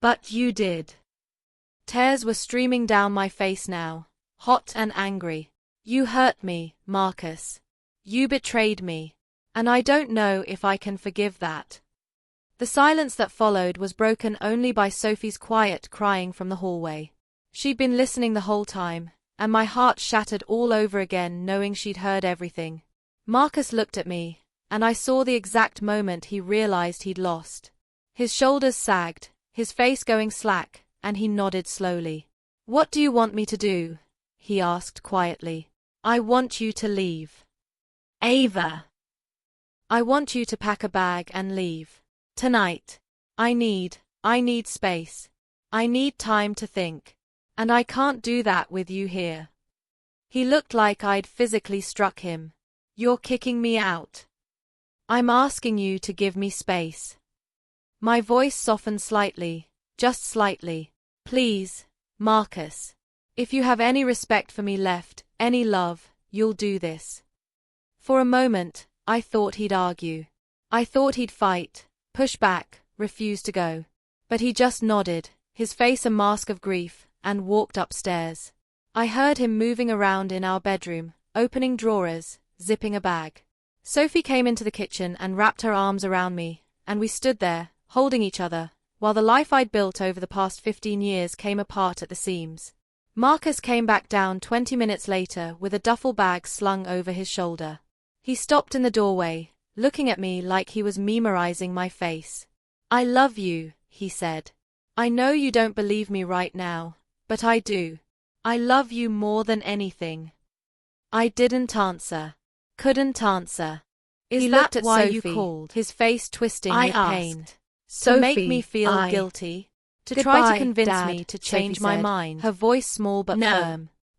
But you did. Tears were streaming down my face now, hot and angry. You hurt me, Marcus. You betrayed me. And I don't know if I can forgive that. The silence that followed was broken only by Sophie's quiet crying from the hallway. She'd been listening the whole time, and my heart shattered all over again knowing she'd heard everything. Marcus looked at me, and I saw the exact moment he realized he'd lost. His shoulders sagged, his face going slack, and he nodded slowly. What do you want me to do? He asked quietly. I want you to leave. Ava. I want you to pack a bag and leave. Tonight. I need space. I need time to think. And I can't do that with you here. He looked like I'd physically struck him. You're kicking me out. I'm asking you to give me space. My voice softened slightly, just slightly. Please, Marcus. If you have any respect for me left, any love, you'll do this. For a moment, I thought he'd argue. I thought he'd fight, push back, refuse to go. But he just nodded, his face a mask of grief, and walked upstairs. I heard him moving around in our bedroom, opening drawers, zipping a bag. Sophie came into the kitchen and wrapped her arms around me, and we stood there, holding each other, while the life I'd built over the past 15 years came apart at the seams. Marcus came back down 20 minutes later with a duffel bag slung over his shoulder. He stopped in the doorway, looking at me like he was memorizing my face. I love you, he said. I know you don't believe me right now, but I do. I love you more than anything. I didn't answer. Couldn't answer. He looked at why Sophie, you called, his face twisting with pain. To make me feel guilty? To try to convince me to change my mind? Her voice small but firm.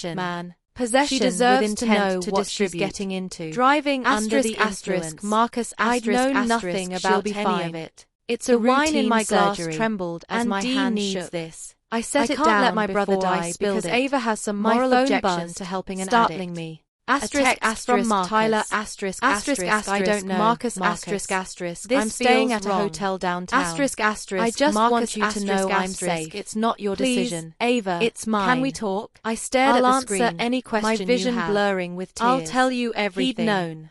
possession, man. Possession She deserves with to intent know to what distribute. she's getting into. Driving under the Asterisk, influence. Marcus, I'd known nothing about any any of it. It's a The wine in routine my glass surgery. trembled as And my Dean hand needs shook. this. I set I it can't down let my brother before die I spilled because it. Ava has some My moral phone objections buzzed, to helping an startling addict. me. Asterisk, from Marcus. Tyler, I don't know. Marcus, This I'm staying feels at a wrong. hotel downtown. I just Marcus, want you to know I'm safe. It's not your Please, decision. Ava, It's mine. Can we talk? I stared I'll at the answer screen, any question my vision you have. blurring with tears. I'll tell you everything. He'd known.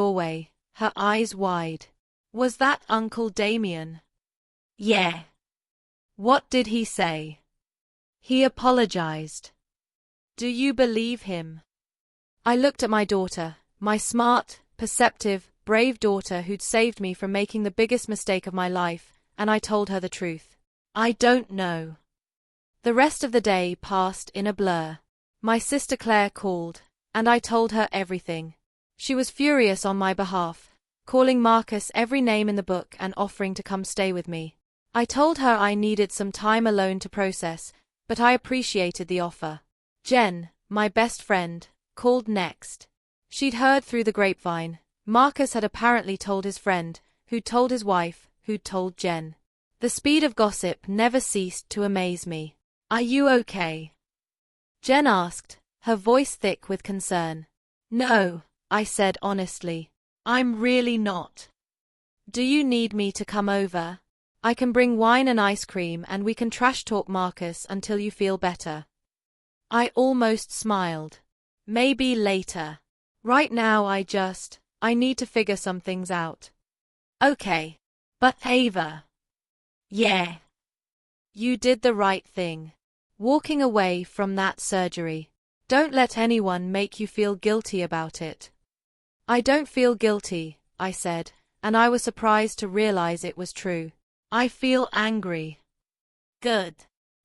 doorway, her eyes wide. Was that Uncle Damien? Yeah. What did he say? He apologized. Do you believe him? I looked at my daughter, my smart, perceptive, brave daughter who'd saved me from making the biggest mistake of my life, and I told her the truth. I don't know. The rest of the day passed in a blur. My sister Claire called, and I told her everything. She was furious on my behalf, calling Marcus every name in the book and offering to come stay with me. I told her I needed some time alone to process, but I appreciated the offer. Jen, my best friend, called next. She'd heard through the grapevine. Marcus had apparently told his friend, who'd told his wife, who'd told Jen. The speed of gossip never ceased to amaze me. "Are you okay?" Jen asked, her voice thick with concern. "No," I said honestly. "I'm really not." "Do you need me to come over? I can bring wine and ice cream and we can trash talk Marcus until you feel better." I almost smiled. "Maybe later. Right now I need to figure some things out." "Okay. But Ava." "Yeah. You did the right thing. Walking away from that surgery. Don't let anyone make you feel guilty about it." "I don't feel guilty," I said, and I was surprised to realize it was true. "I feel angry." "Good.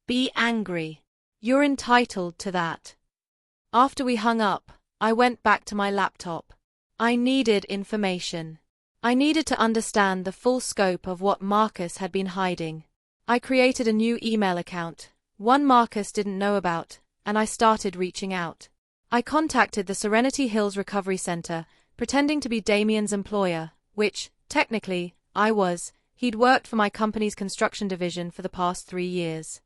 Be angry. You're entitled to that." After we hung up, I went back to my laptop. I needed information. I needed to understand the full scope of what Marcus had been hiding. I created a new email account, one Marcus didn't know about, and I started reaching out. I contacted the Serenity Hills Recovery Center, pretending to be Damien's employer, which, technically, I was. He'd worked for my company's construction division for the past 3 years.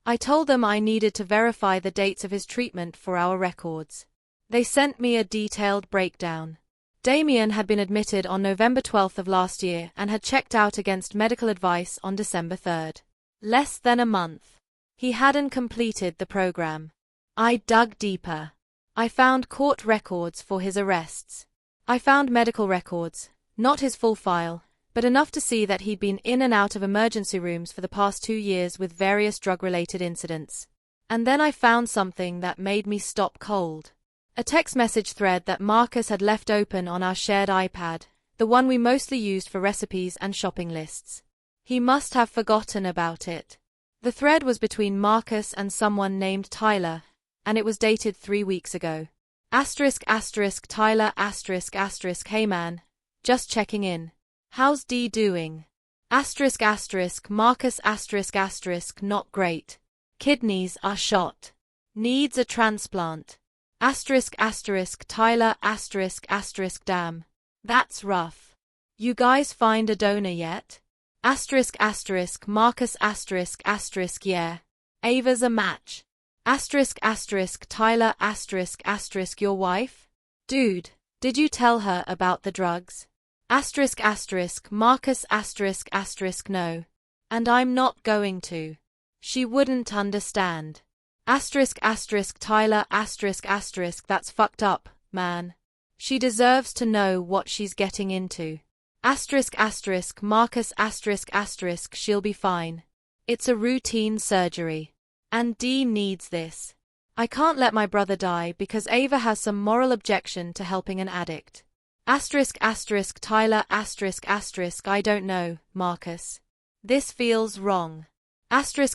I told them I needed to verify the dates of his treatment for our records. They sent me a detailed breakdown. Damien had been admitted on November 12th of last year and had checked out against medical advice on December 3rd. Less than a month. He hadn't completed the program. I dug deeper. I found court records for his arrests. I found medical records, not his full file, but enough to see that he'd been in and out of emergency rooms for the past 2 years with various drug-related incidents. And then I found something that made me stop cold. A text message thread that Marcus had left open on our shared iPad, the one we mostly used for recipes and shopping lists. He must have forgotten about it. The thread was between Marcus and someone named Tyler, and it was dated 3 weeks ago. **Tyler***, "Hey man, just checking in. How's Dee doing? Marcus "Not great. Kidneys are shot. Needs a transplant. Tyler "Damn. That's rough. You guys find a donor yet? Marcus "Yeah. Ava's a match. Tyler "Your wife? Dude, did you tell her about the drugs? Marcus No. And I'm not going to. She wouldn't understand. Tyler That's fucked up, man. She deserves to know what she's getting into. Marcus She'll be fine. It's a routine surgery. And Dee needs this. I can't let my brother die because Ava has some moral objection to helping an addict. Tyler I don't know, Marcus. This feels wrong. Marcus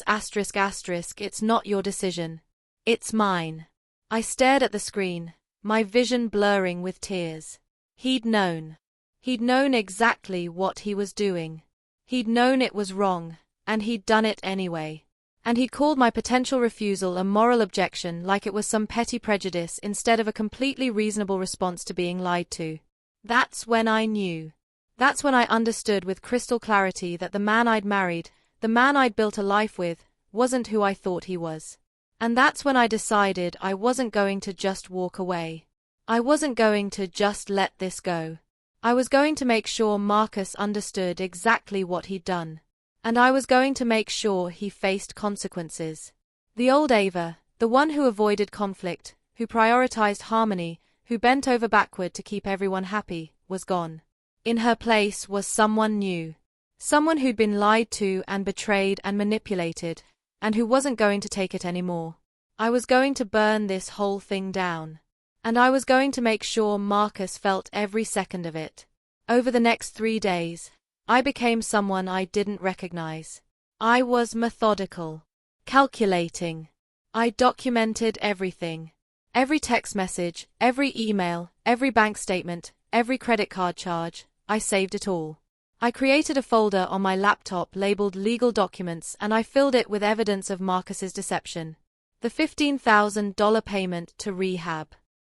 It's not your decision. It's mine. I stared at the screen, my vision blurring with tears. He'd known. He'd known exactly what he was doing. He'd known it was wrong, and he'd done it anyway. And he'd called my potential refusal a moral objection like it was some petty prejudice instead of a completely reasonable response to being lied to. That's when I knew. That's when I understood with crystal clarity that the man I'd married, the man I'd built a life with, wasn't who I thought he was. And that's when I decided I wasn't going to just walk away. I wasn't going to just let this go. I was going to make sure Marcus understood exactly what he'd done. And I was going to make sure he faced consequences. The old Ava, the one who avoided conflict, who prioritized harmony, who bent over backward to keep everyone happy, was gone. In her place was someone new. Someone who'd been lied to and betrayed and manipulated, and who wasn't going to take it anymore. I was going to burn this whole thing down. And I was going to make sure Marcus felt every second of it. Over the next 3 days, I became someone I didn't recognize. I was methodical, calculating. I documented everything. Every text message, every email, every bank statement, every credit card charge, I saved it all. I created a folder on my laptop labeled Legal Documents and I filled it with evidence of Marcus's deception. The $15,000 payment to rehab.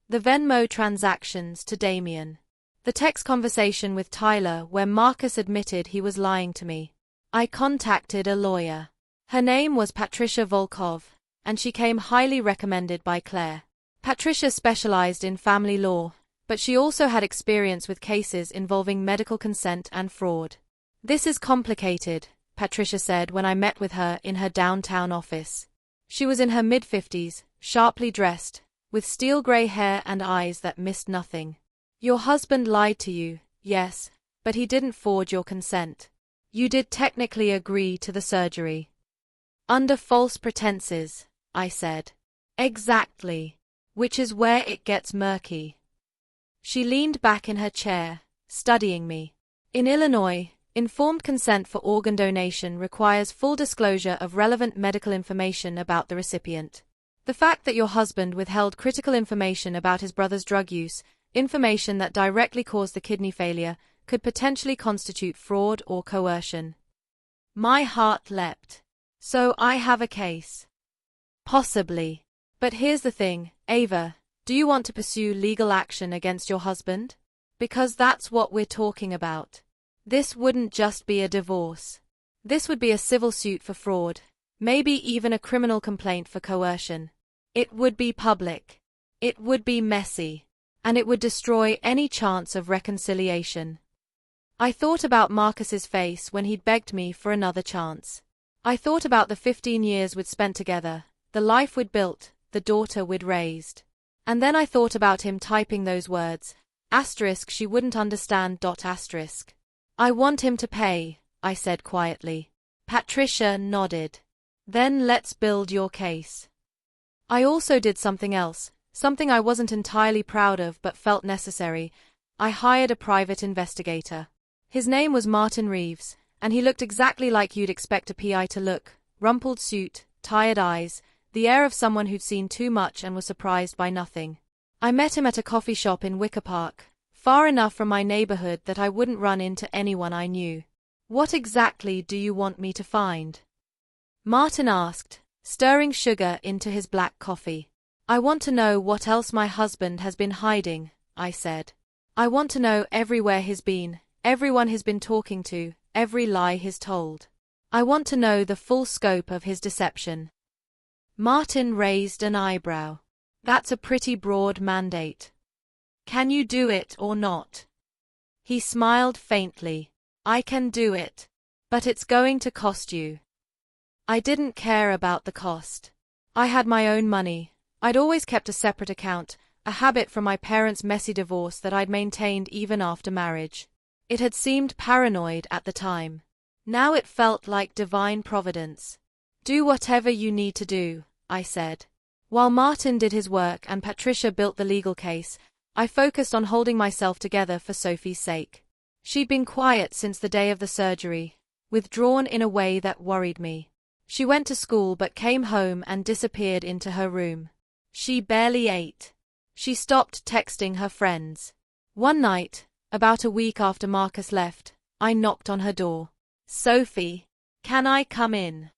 The Venmo transactions to Damien. The text conversation with Tyler where Marcus admitted he was lying to me. I contacted a lawyer. Her name was Patricia Volkov, and she came highly recommended by Claire. Patricia specialized in family law, but she also had experience with cases involving medical consent and fraud. This is complicated, Patricia said when I met with her in her downtown office. She was in her mid-50s, sharply dressed, with steel-gray hair and eyes that missed nothing. Your husband lied to you, yes, but he didn't forge your consent. You did technically agree to the surgery. Under false pretenses, I said. Exactly. Which is where it gets murky. She leaned back in her chair, studying me. In Illinois, informed consent for organ donation requires full disclosure of relevant medical information about the recipient. The fact that your husband withheld critical information about his brother's drug use, information that directly caused the kidney failure, could potentially constitute fraud or coercion. My heart leapt. So I have a case. Possibly. But here's the thing, Ava, do you want to pursue legal action against your husband? Because that's what we're talking about. This wouldn't just be a divorce. This would be a civil suit for fraud, maybe even a criminal complaint for coercion. It would be public. It would be messy. And it would destroy any chance of reconciliation. I thought about Marcus's face when he'd begged me for another chance. I thought about the 15 years we'd spent together, the life we'd built, the daughter we'd raised. And then I thought about him typing those words, asterisk she wouldn't understand dot asterisk. I want him to pay, I said quietly. Patricia nodded. Then let's build your case. I also did something else, something I wasn't entirely proud of but felt necessary. I hired a private investigator. His name was Martin Reeves, and he looked exactly like you'd expect a PI to look, rumpled suit, tired eyes, the air of someone who'd seen too much and was surprised by nothing. I met him at a coffee shop in Wicker Park, far enough from my neighborhood that I wouldn't run into anyone I knew. What exactly do you want me to find? Martin asked, stirring sugar into his black coffee. I want to know what else my husband has been hiding, I said. I want to know everywhere he's been, everyone he's been talking to, every lie he's told. I want to know the full scope of his deception. Martin raised an eyebrow. That's a pretty broad mandate. Can you do it or not? He smiled faintly. I can do it. But it's going to cost you. I didn't care about the cost. I had my own money. I'd always kept a separate account, a habit from my parents' messy divorce that I'd maintained even after marriage. It had seemed paranoid at the time. Now it felt like divine providence. Do whatever you need to do, I said. While Martin did his work and Patricia built the legal case, I focused on holding myself together for Sophie's sake. She'd been quiet since the day of the surgery, withdrawn in a way that worried me. She went to school but came home and disappeared into her room. She barely ate. She stopped texting her friends. One night, about a week after Marcus left, I knocked on her door. Sophie, can I come in?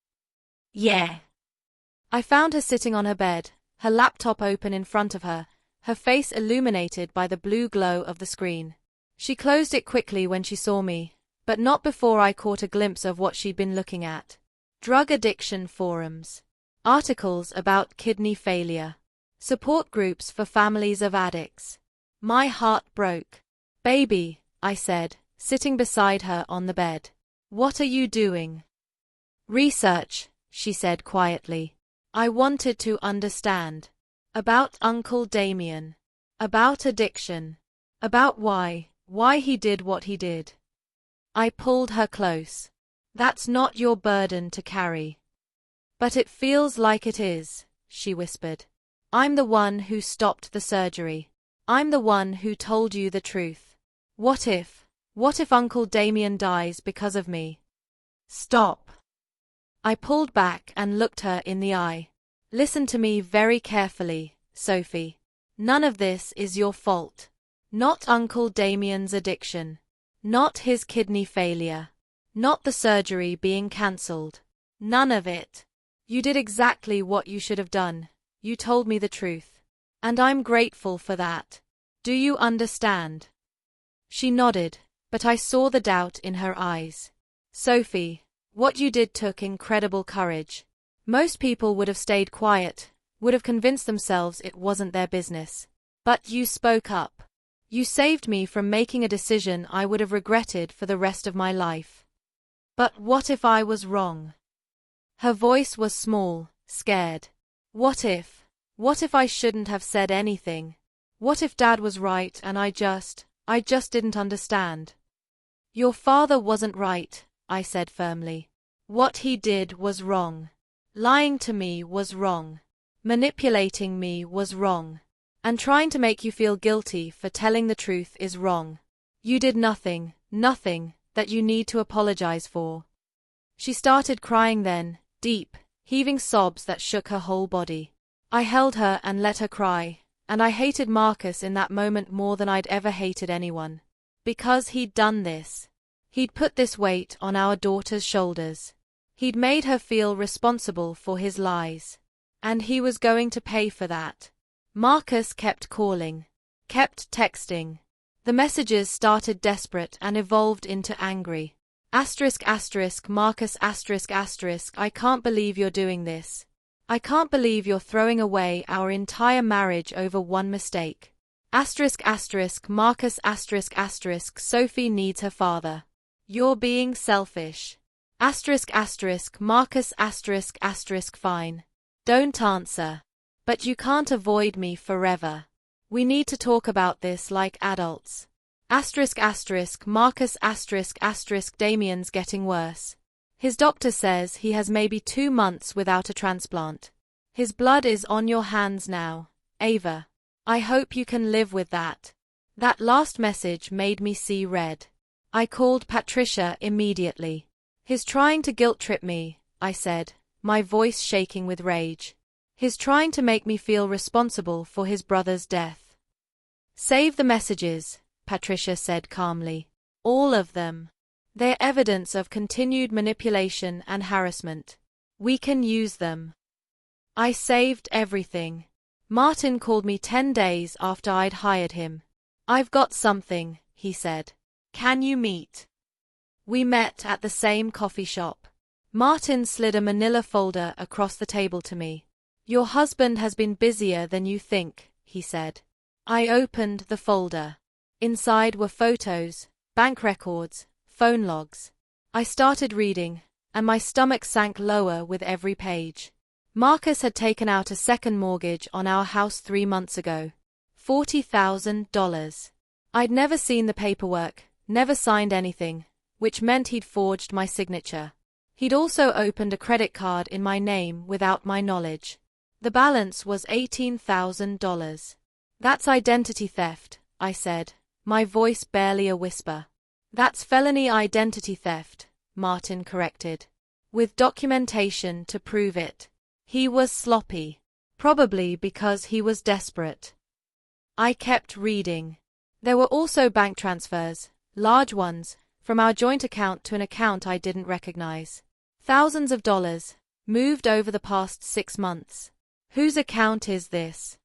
Yeah. I found her sitting on her bed, her laptop open in front of her, her face illuminated by the blue glow of the screen. She closed it quickly when she saw me, but not before I caught a glimpse of what she'd been looking at. Drug addiction forums. Articles about kidney failure. Support groups for families of addicts. My heart broke. Baby, I said, sitting beside her on the bed. What are you doing? Research, she said quietly. I wanted to understand. About Uncle Damien. About addiction. About why he did what he did. I pulled her close. That's not your burden to carry. But it feels like it is, she whispered. I'm the one who stopped the surgery. I'm the one who told you the truth. What if Uncle Damien dies because of me? Stop. I pulled back and looked her in the eye. Listen to me very carefully, Sophie. None of this is your fault. Not Uncle Damien's addiction. Not his kidney failure. Not the surgery being cancelled. None of it. You did exactly what you should have done. You told me the truth. And I'm grateful for that. Do you understand? She nodded, but I saw the doubt in her eyes. Sophie, what you did took incredible courage. Most people would have stayed quiet, would have convinced themselves it wasn't their business. But you spoke up. You saved me from making a decision I would have regretted for the rest of my life. But what if I was wrong? Her voice was small, scared. What if I shouldn't have said anything? What if Dad was right and I just didn't understand? Your father wasn't right, I said firmly. What he did was wrong. Lying to me was wrong. Manipulating me was wrong. And trying to make you feel guilty for telling the truth is wrong. You did nothing that you need to apologize for. She started crying then, deep, heaving sobs that shook her whole body. I held her and let her cry, and I hated Marcus in that moment more than I'd ever hated anyone. Because he'd done this. He'd put this weight on our daughter's shoulders. He'd made her feel responsible for his lies. And he was going to pay for that. Marcus kept calling, kept texting. The messages started desperate and evolved into angry. Marcus I can't believe you're doing this. I can't believe you're throwing away our entire marriage over one mistake. Marcus Sophie needs her father. You're being selfish. Marcus fine. Don't answer. But you can't avoid me forever. We need to talk about this like adults. Marcus Damien's getting worse. His doctor says he has maybe 2 months without a transplant. His blood is on your hands now, Ava. I hope you can live with that. That last message made me see red. I called Patricia immediately. He's trying to guilt-trip me, I said, my voice shaking with rage. He's trying to make me feel responsible for his brother's death. Save the messages, Patricia said calmly. All of them. They're evidence of continued manipulation and harassment. We can use them. I saved everything. Martin called me 10 days after I'd hired him. I've got something, he said. Can you meet? We met at the same coffee shop. Martin slid a manila folder across the table to me. Your husband has been busier than you think, he said. I opened the folder. Inside were photos, bank records, phone logs. I started reading, and my stomach sank lower with every page. Marcus had taken out a second mortgage on our house 3 months ago. $40,000. I'd never seen the paperwork, never signed anything, which meant he'd forged my signature. He'd also opened a credit card in my name without my knowledge. The balance was $18,000. That's identity theft, I said, my voice barely a whisper. That's felony identity theft, Martin corrected. With documentation to prove it. He was sloppy. Probably because he was desperate. I kept reading. There were also bank transfers, large ones, from our joint account to an account I didn't recognize. Thousands of dollars, moved over the past 6 months. Whose account is this?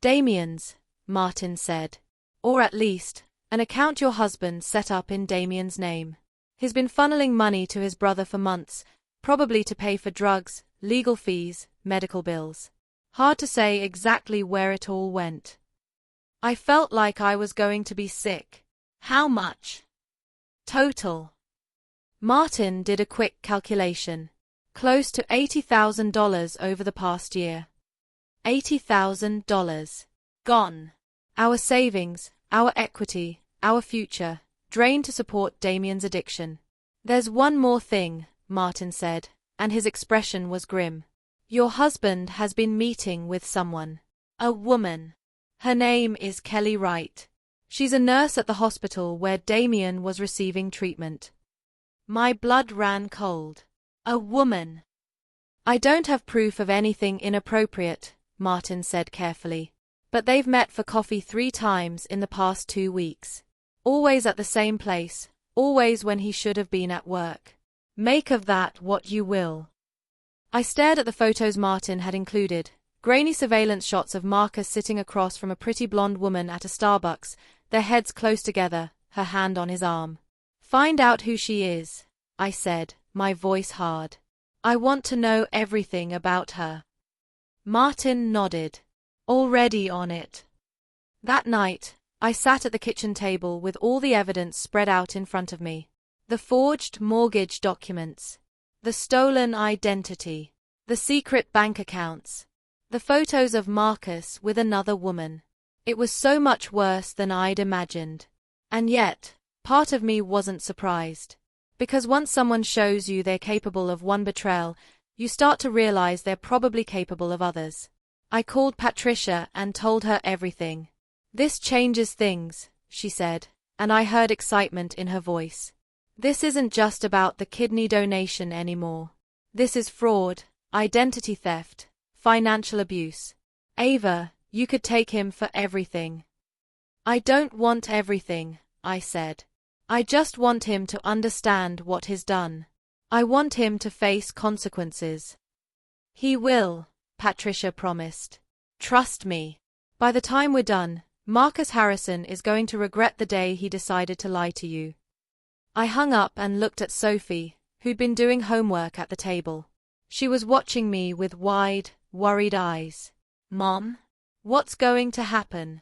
Damien's, Martin said. Or at least, an account your husband set up in Damien's name. He's been funneling money to his brother for months, probably to pay for drugs, legal fees, medical bills. Hard to say exactly where it all went. I felt like I was going to be sick. How much? Total. Martin did a quick calculation. Close to $80,000 over the past year. $80,000. Gone. Our savings, our equity, our future, drained to support Damien's addiction. There's one more thing, Martin said, and his expression was grim. Your husband has been meeting with someone. A woman. Her name is Kelly Wright. She's a nurse at the hospital where Damien was receiving treatment. My blood ran cold. A woman. I don't have proof of anything inappropriate, Martin said carefully. But they've met for coffee 3 times in the past 2 weeks. Always at the same place, always when he should have been at work. Make of that what you will. I stared at the photos Martin had included, grainy surveillance shots of Marcus sitting across from a pretty blonde woman at a Starbucks, their heads close together, her hand on his arm. Find out who she is, I said, my voice hard. I want to know everything about her. Martin nodded. Already on it. That night, I sat at the kitchen table with all the evidence spread out in front of me. The forged mortgage documents. The stolen identity. The secret bank accounts. The photos of Marcus with another woman. It was so much worse than I'd imagined. And yet, part of me wasn't surprised. Because once someone shows you they're capable of one betrayal, you start to realize they're probably capable of others. I called Patricia and told her everything. This changes things, she said, and I heard excitement in her voice. This isn't just about the kidney donation anymore. This is fraud, identity theft, financial abuse. Ava, you could take him for everything. I don't want everything, I said. I just want him to understand what he's done. I want him to face consequences. He will, Patricia promised. Trust me. By the time we're done, Marcus Harrison is going to regret the day he decided to lie to you. I hung up and looked at Sophie, who'd been doing homework at the table. She was watching me with wide, worried eyes. Mom? What's going to happen?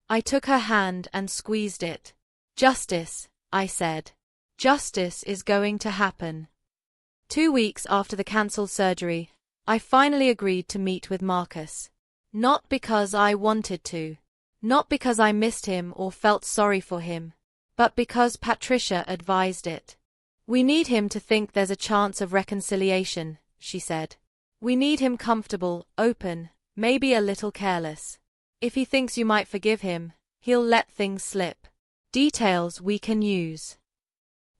I took her hand and squeezed it. Justice, I said. Justice is going to happen. 2 weeks after the cancelled surgery, I finally agreed to meet with Marcus. Not because I wanted to. Not because I missed him or felt sorry for him. But because Patricia advised it. We need him to think there's a chance of reconciliation, she said. We need him comfortable, open, maybe a little careless. If he thinks you might forgive him, he'll let things slip. Details we can use.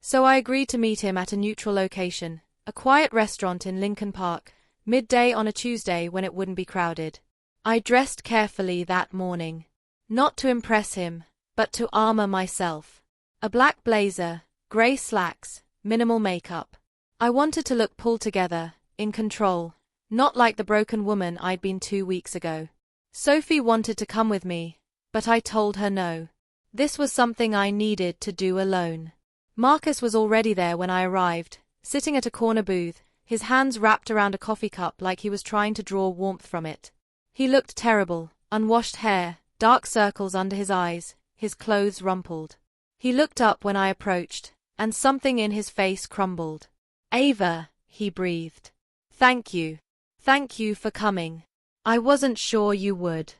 So I agreed to meet him at a neutral location, a quiet restaurant in Lincoln Park, midday on a Tuesday when it wouldn't be crowded. I dressed carefully that morning. Not to impress him, but to armor myself. A black blazer, grey slacks, minimal makeup. I wanted to look pulled together, in control, not like the broken woman I'd been 2 weeks ago. Sophie wanted to come with me, but I told her no. This was something I needed to do alone. Marcus was already there when I arrived, sitting at a corner booth, his hands wrapped around a coffee cup like he was trying to draw warmth from it. He looked terrible, unwashed hair, dark circles under his eyes, his clothes rumpled. He looked up when I approached, and something in his face crumbled. Ava, he breathed. Thank you. Thank you for coming. I wasn't sure you would.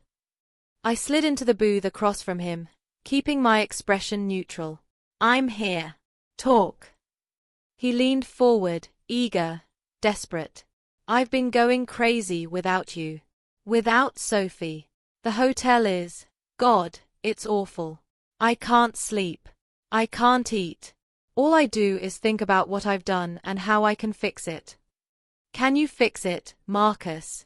I slid into the booth across from him, keeping my expression neutral. I'm here. Talk. He leaned forward, eager, desperate. I've been going crazy without you. Without Sophie. The hotel is, God, it's awful. I can't sleep. I can't eat. All I do is think about what I've done and how I can fix it. Can you fix it, Marcus?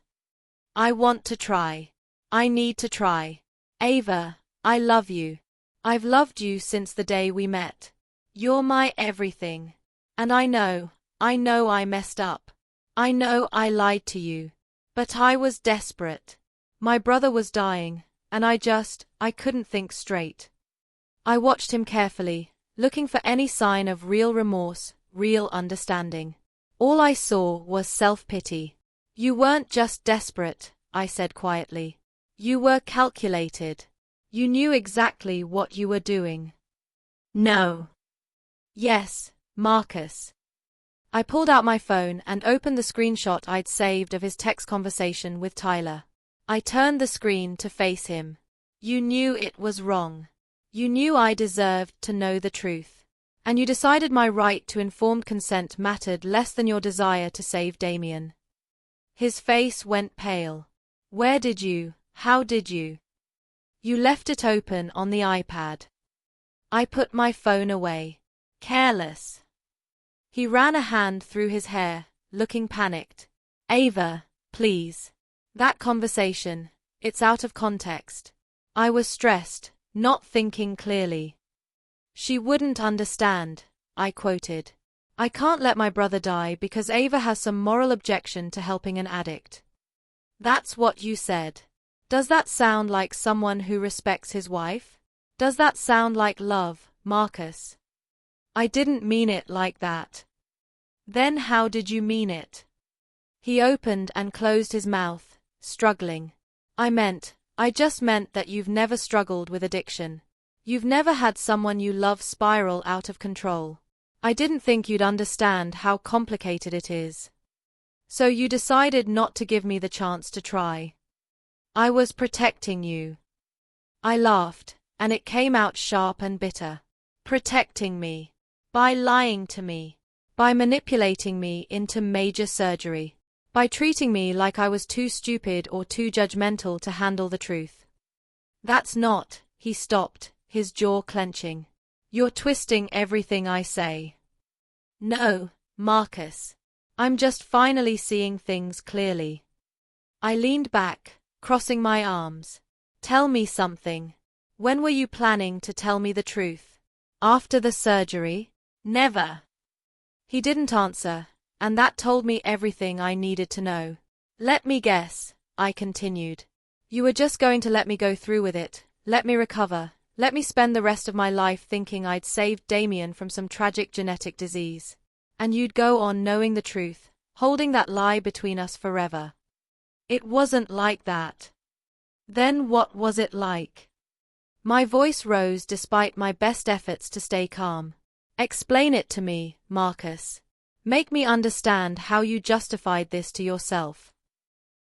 I want to try. I need to try. Ava, I love you. I've loved you since the day we met. You're my everything. And I know I messed up. I know I lied to you. But I was desperate. My brother was dying, and I couldn't think straight. I watched him carefully, looking for any sign of real remorse, real understanding. All I saw was self-pity. You weren't just desperate, I said quietly. You were calculated. You knew exactly what you were doing. No. Yes, Marcus. I pulled out my phone and opened the screenshot I'd saved of his text conversation with Tyler. I turned the screen to face him. You knew it was wrong. You knew I deserved to know the truth. And you decided my right to informed consent mattered less than your desire to save Damien. His face went pale. How did you? You left it open on the iPad. I put my phone away. Careless. He ran a hand through his hair, looking panicked. Ava, please. That conversation, it's out of context. I was stressed, not thinking clearly. She wouldn't understand, I quoted. I can't let my brother die because Ava has some moral objection to helping an addict. That's what you said. Does that sound like someone who respects his wife? Does that sound like love, Marcus? I didn't mean it like that. Then how did you mean it? He opened and closed his mouth, struggling. I just meant that you've never struggled with addiction. You've never had someone you love spiral out of control. I didn't think you'd understand how complicated it is. So you decided not to give me the chance to try. I was protecting you. I laughed, and it came out sharp and bitter. Protecting me. By lying to me. By manipulating me into major surgery. By treating me like I was too stupid or too judgmental to handle the truth. That's not, he stopped, his jaw clenching. You're twisting everything I say. No, Marcus. I'm just finally seeing things clearly. I leaned back, crossing my arms. Tell me something. When were you planning to tell me the truth? After the surgery? Never. He didn't answer, and that told me everything I needed to know. Let me guess, I continued. You were just going to let me go through with it, let me recover, let me spend the rest of my life thinking I'd saved Damien from some tragic genetic disease. And you'd go on knowing the truth, holding that lie between us forever. It wasn't like that. Then what was it like? My voice rose despite my best efforts to stay calm. Explain it to me, Marcus. Make me understand how you justified this to yourself.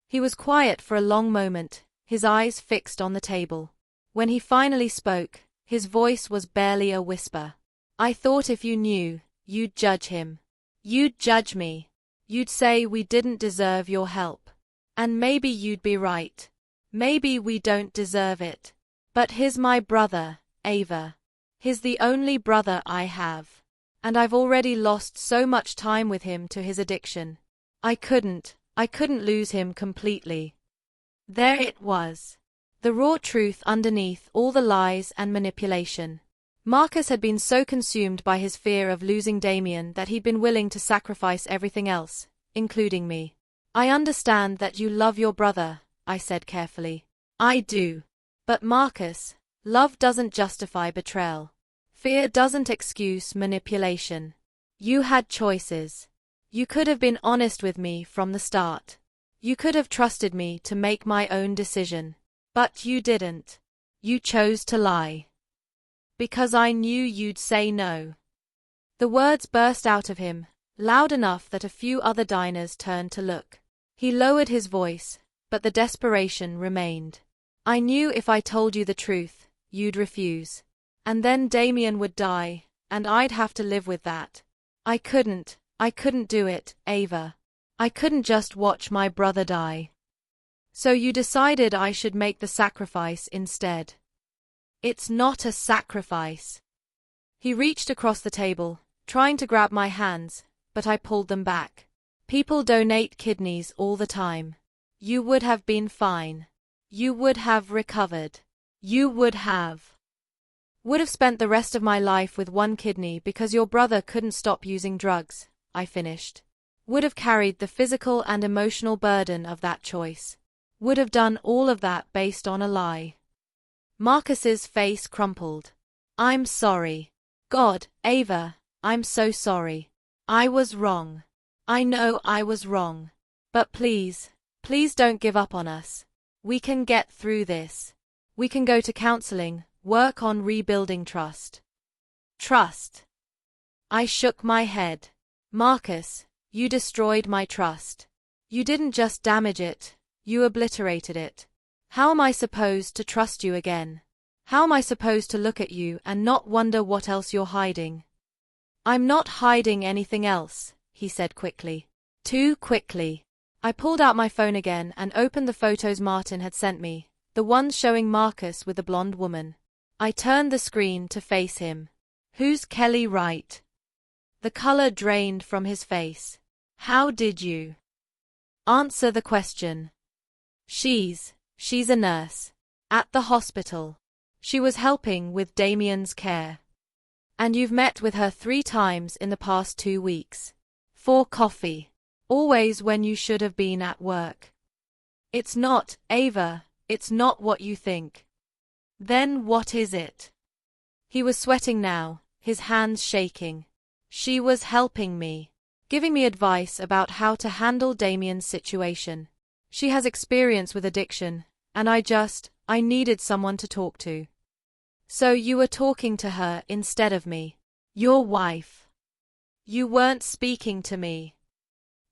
He was quiet for a long moment, his eyes fixed on the table. When he finally spoke, his voice was barely a whisper. I thought if you knew, you'd judge him. You'd judge me. You'd say we didn't deserve your help. And maybe you'd be right. Maybe we don't deserve it. But he's my brother, Ava. He's the only brother I have. And I've already lost so much time with him to his addiction. I couldn't lose him completely. There it was. The raw truth underneath all the lies and manipulation. Marcus had been so consumed by his fear of losing Damien that he'd been willing to sacrifice everything else, including me. I understand that you love your brother, I said carefully. I do. But Marcus, love doesn't justify betrayal. Fear doesn't excuse manipulation. You had choices. You could have been honest with me from the start. You could have trusted me to make my own decision. But you didn't. You chose to lie. Because I knew you'd say no. The words burst out of him, loud enough that a few other diners turned to look. He lowered his voice, but the desperation remained. I knew if I told you the truth, you'd refuse. And then Damien would die, and I'd have to live with that. I couldn't do it, Ava. I couldn't just watch my brother die. So you decided I should make the sacrifice instead. It's not a sacrifice. He reached across the table, trying to grab my hands, but I pulled them back. People donate kidneys all the time. You would have been fine. You would have recovered. You would have spent the rest of my life with one kidney because your brother couldn't stop using drugs, I finished. Would have carried the physical and emotional burden of that choice. Would have done all of that based on a lie. Marcus's face crumpled. I'm sorry. God, Ava, I'm so sorry. I was wrong. I know I was wrong. But please don't give up on us. We can get through this. We can go to counseling, work on rebuilding trust. Trust. I shook my head. Marcus, you destroyed my trust. You didn't just damage it, you obliterated it. How am I supposed to trust you again? How am I supposed to look at you and not wonder what else you're hiding? I'm not hiding anything else, he said quickly. Too quickly. I pulled out my phone again and opened the photos Martin had sent me, the ones showing Marcus with the blonde woman. I turned the screen to face him. Who's Kelly Wright? The color drained from his face. How did you answer the question? She's a nurse. At the hospital. She was helping with Damien's care. And you've met with her 3 times in the past 2 weeks. For coffee. Always when you should have been at work. It's not, Ava, it's not what you think. Then what is it? He was sweating now, his hands shaking. She was helping me. Giving me advice about how to handle Damien's situation. She has experience with addiction, and I needed someone to talk to. So you were talking to her instead of me. Your wife. You weren't speaking to me.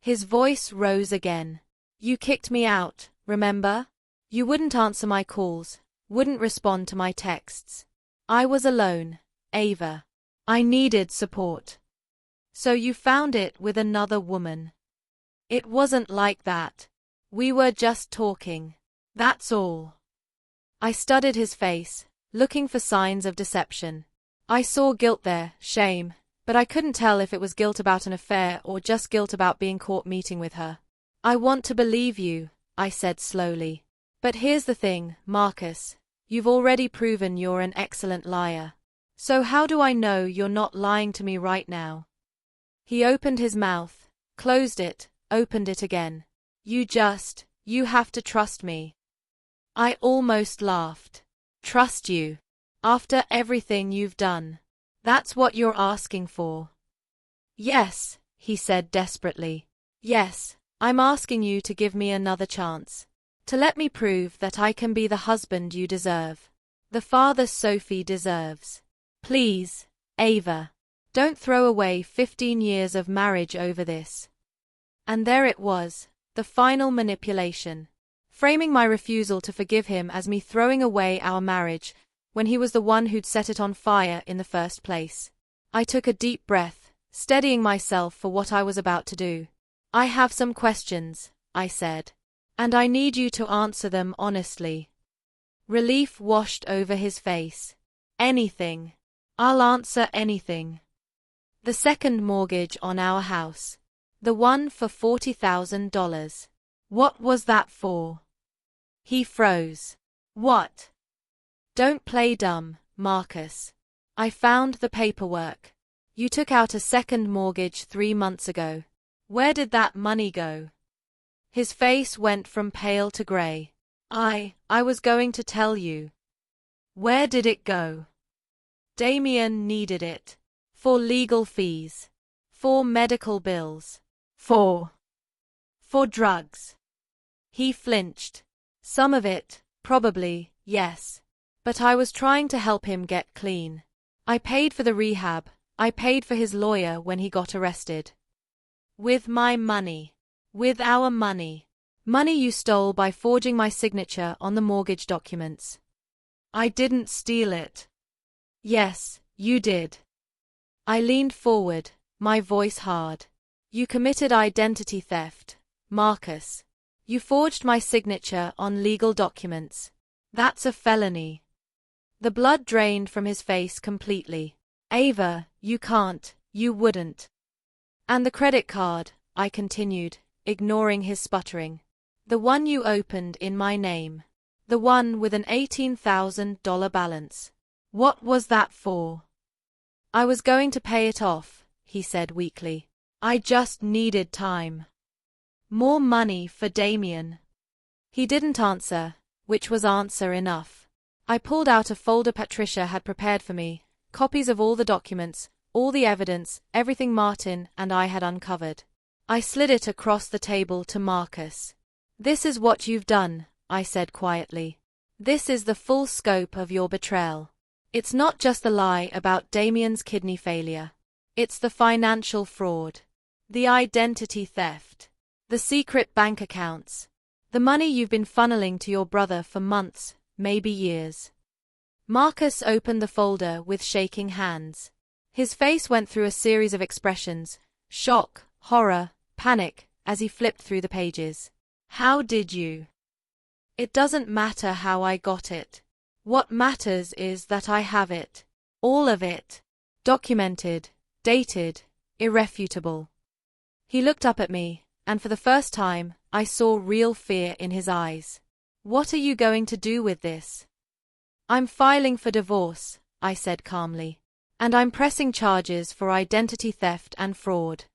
His voice rose again. You kicked me out, remember? You wouldn't answer my calls, wouldn't respond to my texts. I was alone, Ava. I needed support. So you found it with another woman. It wasn't like that. We were just talking. That's all. I studied his face, looking for signs of deception. I saw guilt there, shame, but I couldn't tell if it was guilt about an affair or just guilt about being caught meeting with her. I want to believe you, I said slowly. But here's the thing, Marcus. You've already proven you're an excellent liar. So how do I know you're not lying to me right now? He opened his mouth, closed it, opened it again. You have to trust me. I almost laughed. Trust you? After everything you've done? That's what you're asking for? Yes, he said desperately. Yes, I'm asking you to give me another chance. To let me prove that I can be the husband you deserve. The father Sophie deserves. Please, Ava. Don't throw away 15 years of marriage over this. And there it was, the final manipulation. Framing my refusal to forgive him as me throwing away our marriage, when he was the one who'd set it on fire in the first place. I took a deep breath, steadying myself for what I was about to do. I have some questions, I said. And I need you to answer them honestly. Relief washed over his face. Anything. I'll answer anything. The second mortgage on our house. The one for $40,000. What was that for? He froze. What? Don't play dumb, Marcus. I found the paperwork. You took out a second mortgage 3 months ago. Where did that money go? His face went from pale to grey. I was going to tell you. Where did it go? Damien needed it. For legal fees. For medical bills. For drugs. He flinched. Some of it, probably, yes. But I was trying to help him get clean. I paid for the rehab. I paid for his lawyer when he got arrested. With my money. With our money. Money you stole by forging my signature on the mortgage documents. I didn't steal it. Yes, you did. I leaned forward, my voice hard. You committed identity theft, Marcus. You forged my signature on legal documents. That's a felony. The blood drained from his face completely. Ava, you can't, you wouldn't. And the credit card, I continued, ignoring his sputtering. The one you opened in my name. The one with an $18,000 balance. What was that for? I was going to pay it off, he said weakly. I just needed time. More money for Damien. He didn't answer, which was answer enough. I pulled out a folder Patricia had prepared for me, copies of all the documents, all the evidence, everything Martin and I had uncovered. I slid it across the table to Marcus. This is what you've done, I said quietly. This is the full scope of your betrayal. It's not just the lie about Damien's kidney failure. It's the financial fraud. The identity theft. The secret bank accounts. The money you've been funneling to your brother for months, maybe years. Marcus opened the folder with shaking hands. His face went through a series of expressions, shock, horror, panic, as he flipped through the pages. How did you? It doesn't matter how I got it. What matters is that I have it. All of it. Documented, dated, irrefutable. He looked up at me, and for the first time, I saw real fear in his eyes. What are you going to do with this? I'm filing for divorce, I said calmly. And I'm pressing charges for identity theft and fraud.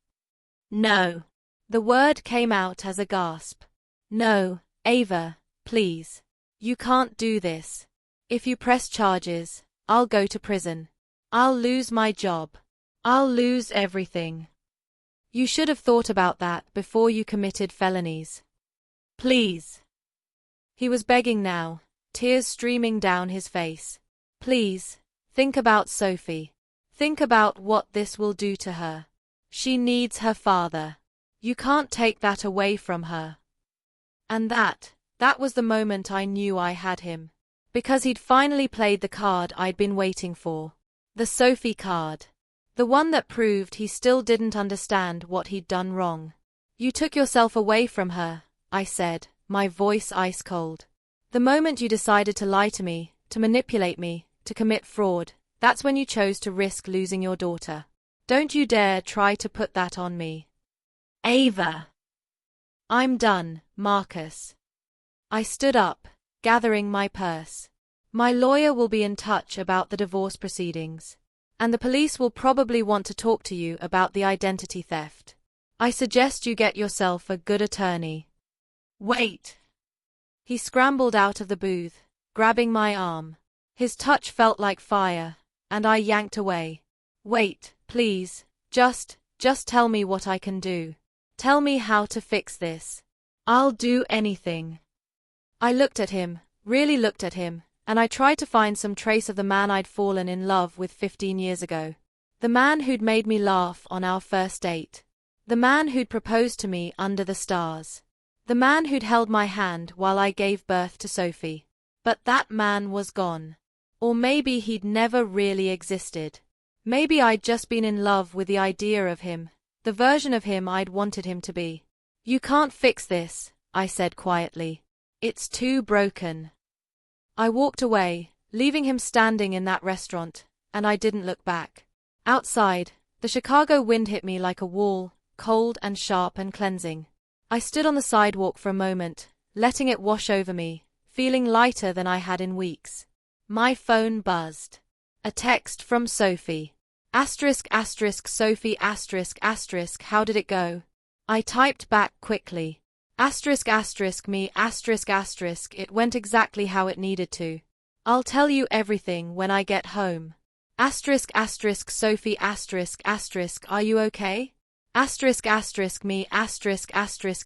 No. The word came out as a gasp. No, Ava, please. You can't do this. If you press charges, I'll go to prison. I'll lose my job. I'll lose everything. You should have thought about that before you committed felonies. Please. He was begging now, tears streaming down his face. Please, think about Sophie. Think about what this will do to her. She needs her father. You can't take that away from her. And that was the moment I knew I had him. Because he'd finally played the card I'd been waiting for. The Sophie card. The one that proved he still didn't understand what he'd done wrong. You took yourself away from her, I said, my voice ice cold. The moment you decided to lie to me, to manipulate me, to commit fraud, that's when you chose to risk losing your daughter. Don't you dare try to put that on me. Ava. I'm done, Marcus. I stood up, gathering my purse. My lawyer will be in touch about the divorce proceedings. And the police will probably want to talk to you about the identity theft. I suggest you get yourself a good attorney. Wait. He scrambled out of the booth, grabbing my arm. His touch felt like fire, and I yanked away. Wait, please, just tell me what I can do. Tell me how to fix this. I'll do anything. I looked at him, really looked at him, and I tried to find some trace of the man I'd fallen in love with 15 years ago. The man who'd made me laugh on our first date. The man who'd proposed to me under the stars. The man who'd held my hand while I gave birth to Sophie. But that man was gone. Or maybe he'd never really existed. Maybe I'd just been in love with the idea of him, the version of him I'd wanted him to be. You can't fix this, I said quietly. It's too broken. I walked away, leaving him standing in that restaurant, and I didn't look back. Outside, the Chicago wind hit me like a wall, cold and sharp and cleansing. I stood on the sidewalk for a moment, letting it wash over me, feeling lighter than I had in weeks. My phone buzzed. A text from Sophie. Sophie how did it go? I typed back quickly. Me it went exactly how it needed to. I'll tell you everything when I get home. Sophie are you okay? Me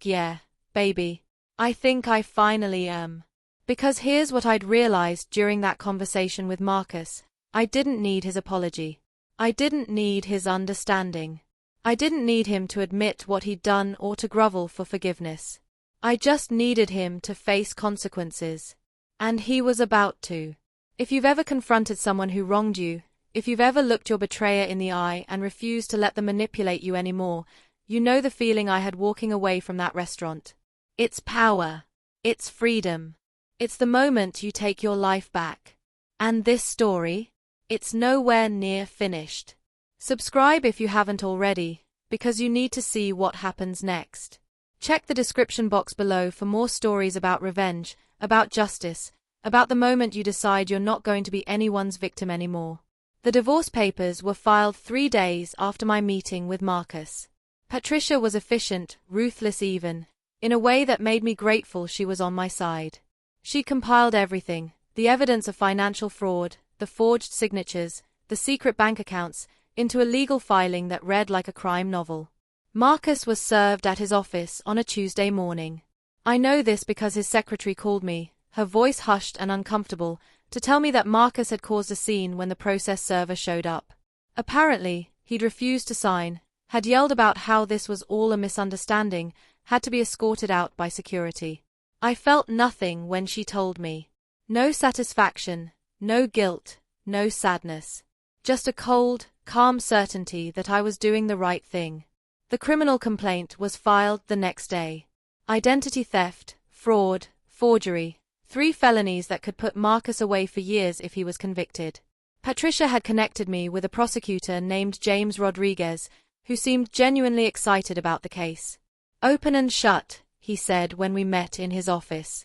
yeah, baby. I think I finally am. Because here's what I'd realized during that conversation with Marcus. I didn't need his apology. I didn't need his understanding. I didn't need him to admit what he'd done or to grovel for forgiveness. I just needed him to face consequences. And he was about to. If you've ever confronted someone who wronged you, if you've ever looked your betrayer in the eye and refused to let them manipulate you anymore, you know the feeling I had walking away from that restaurant. It's power. It's freedom. It's the moment you take your life back. And this story? It's nowhere near finished. Subscribe if you haven't already, because you need to see what happens next. Check the description box below for more stories about revenge, about justice, about the moment you decide you're not going to be anyone's victim anymore. The divorce papers were filed 3 days after my meeting with Marcus. Patricia was efficient, ruthless even, in a way that made me grateful she was on my side. She compiled everything, the evidence of financial fraud, the forged signatures, the secret bank accounts, into a legal filing that read like a crime novel. Marcus was served at his office on a Tuesday morning. I know this because his secretary called me, her voice hushed and uncomfortable, to tell me that Marcus had caused a scene when the process server showed up. Apparently, he'd refused to sign, had yelled about how this was all a misunderstanding, had to be escorted out by security. I felt nothing when she told me. No satisfaction, no guilt, no sadness. Just a cold, calm certainty that I was doing the right thing. The criminal complaint was filed the next day. Identity theft, fraud, forgery, 3 felonies that could put Marcus away for years if he was convicted. Patricia had connected me with a prosecutor named James Rodriguez, who seemed genuinely excited about the case. Open and shut, he said when we met in his office.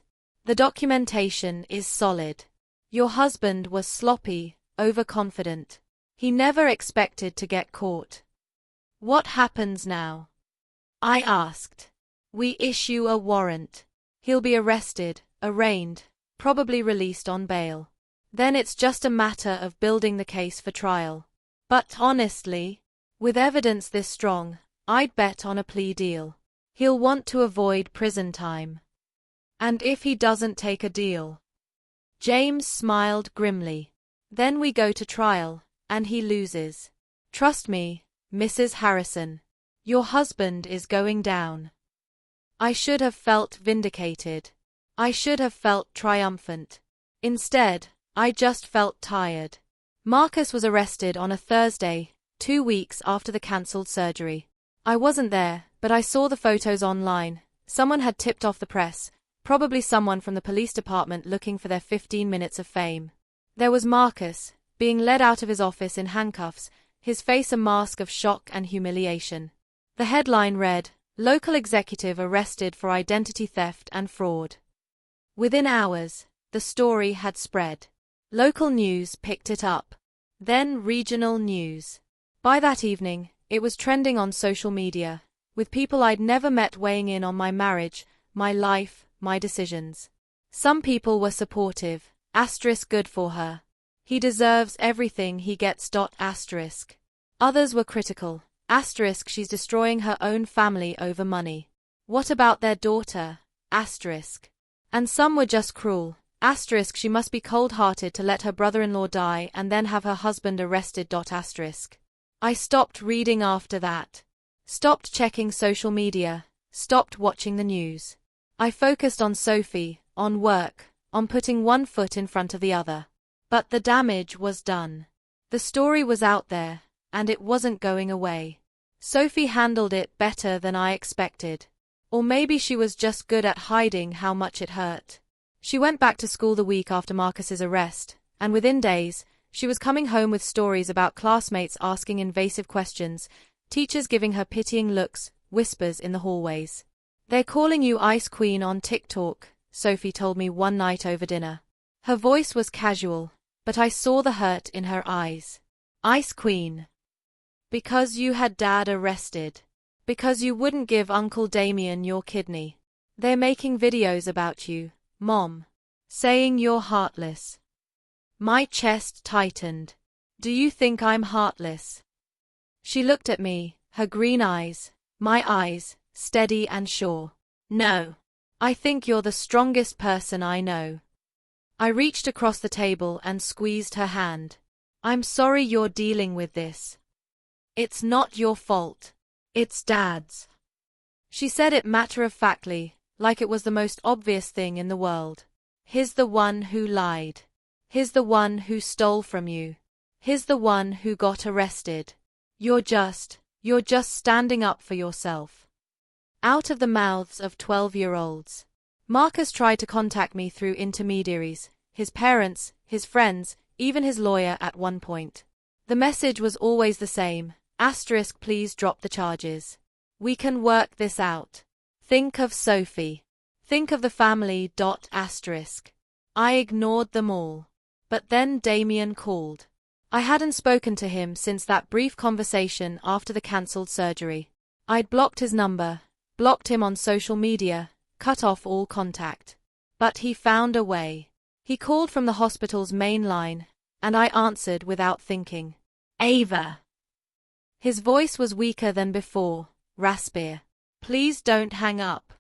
The documentation is solid. Your husband was sloppy, overconfident. He never expected to get caught. What happens now? I asked. We issue a warrant. He'll be arrested, arraigned, probably released on bail. Then it's just a matter of building the case for trial. But honestly, with evidence this strong, I'd bet on a plea deal. He'll want to avoid prison time. And if he doesn't take a deal? James smiled grimly. Then we go to trial, and he loses. Trust me, Mrs. Harrison. Your husband is going down. I should have felt vindicated. I should have felt triumphant. Instead, I just felt tired. Marcus was arrested on a Thursday, 2 weeks after the cancelled surgery. I wasn't there, but I saw the photos online. Someone had tipped off the press, probably someone from the police department looking for their 15 minutes of fame. There was Marcus, being led out of his office in handcuffs, his face a mask of shock and humiliation. The headline read, "Local executive arrested for identity theft and fraud." Within hours, the story had spread. Local news picked it up. Then regional news. By that evening, it was trending on social media, with people I'd never met weighing in on my marriage, my life, my decisions. Some people were supportive, good for her. He deserves everything he gets. Others were critical, she's destroying her own family over money. What about their daughter? And some were just cruel, she must be cold-hearted to let her brother-in-law die and then have her husband arrested. I stopped reading after that. Stopped checking social media, stopped watching the news. I focused on Sophie, on work, on putting one foot in front of the other. But the damage was done. The story was out there, and it wasn't going away. Sophie handled it better than I expected. Or maybe she was just good at hiding how much it hurt. She went back to school the week after Marcus's arrest, and within days, she was coming home with stories about classmates asking invasive questions, teachers giving her pitying looks, whispers in the hallways. "They're calling you Ice Queen on TikTok," Sophie told me one night over dinner. Her voice was casual, but I saw the hurt in her eyes. Ice Queen. Because you had Dad arrested. Because you wouldn't give Uncle Damien your kidney. They're making videos about you, Mom. Saying you're heartless. My chest tightened. Do you think I'm heartless? She looked at me, her green eyes, my eyes, steady and sure. No. I think you're the strongest person I know. I reached across the table and squeezed her hand. I'm sorry you're dealing with this. It's not your fault. It's Dad's. She said it matter-of-factly, like it was the most obvious thing in the world. He's the one who lied. He's the one who stole from you. He's the one who got arrested. You're just standing up for yourself. Out of the mouths of 12-year-olds. Marcus tried to contact me through intermediaries, his parents, his friends, even his lawyer at one point. The message was always the same, please drop the charges. We can work this out. Think of Sophie. Think of the family. I ignored them all. But then Damien called. I hadn't spoken to him since that brief conversation after the cancelled surgery. I'd blocked his number, blocked him on social media, cut off all contact. But he found a way. He called from the hospital's main line, and I answered without thinking. Ava. His voice was weaker than before, raspier. Please don't hang up.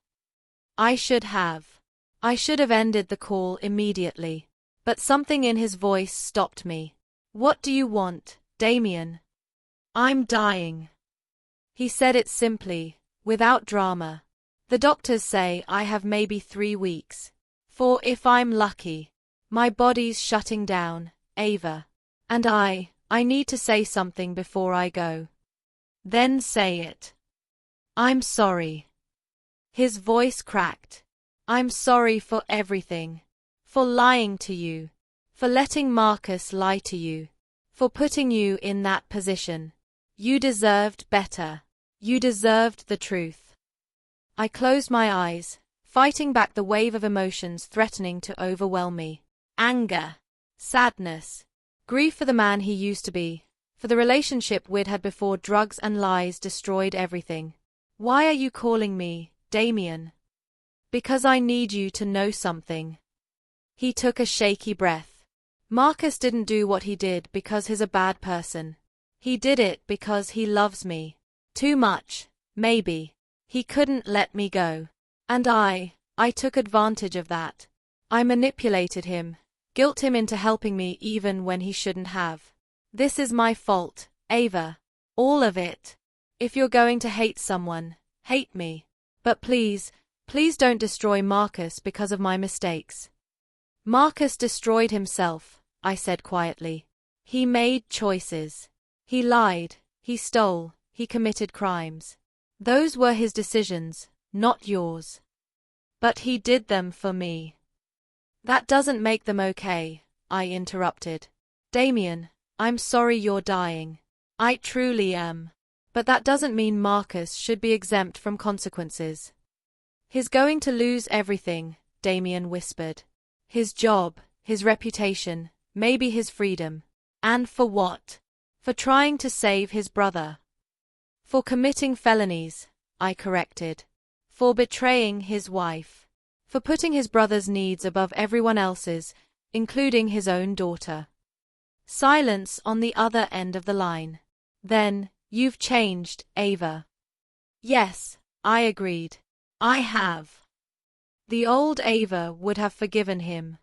I should have. I should have ended the call immediately. But something in his voice stopped me. What do you want, Damien? I'm dying. He said it simply, without drama. The doctors say I have maybe 3 weeks. 4 if I'm lucky. My body's shutting down, Ava. And I need to say something before I go. Then say it. I'm sorry. His voice cracked. I'm sorry for everything. For lying to you. For letting Marcus lie to you. For putting you in that position. You deserved better. You deserved the truth. I closed my eyes, fighting back the wave of emotions threatening to overwhelm me. Anger, sadness, grief for the man he used to be, for the relationship we'd had before drugs and lies destroyed everything. Why are you calling me, Damien? Because I need you to know something. He took a shaky breath. Marcus didn't do what he did because he's a bad person. He did it because he loves me. Too much, maybe. He couldn't let me go. And I took advantage of that. I manipulated him, guilt him into helping me even when he shouldn't have. This is my fault, Ava. All of it. If you're going to hate someone, hate me. But please don't destroy Marcus because of my mistakes. Marcus destroyed himself, I said quietly. He made choices. He lied, he stole, he committed crimes. Those were his decisions, not yours. But he did them for me. That doesn't make them okay, I interrupted. Damien, I'm sorry you're dying. I truly am. But that doesn't mean Marcus should be exempt from consequences. He's going to lose everything, Damien whispered. His job, his reputation, maybe his freedom. And for what? For trying to save his brother. For committing felonies, I corrected. For betraying his wife. For putting his brother's needs above everyone else's, including his own daughter. Silence on the other end of the line. Then, you've changed, Ava. Yes, I agreed. I have. The old Ava would have forgiven him.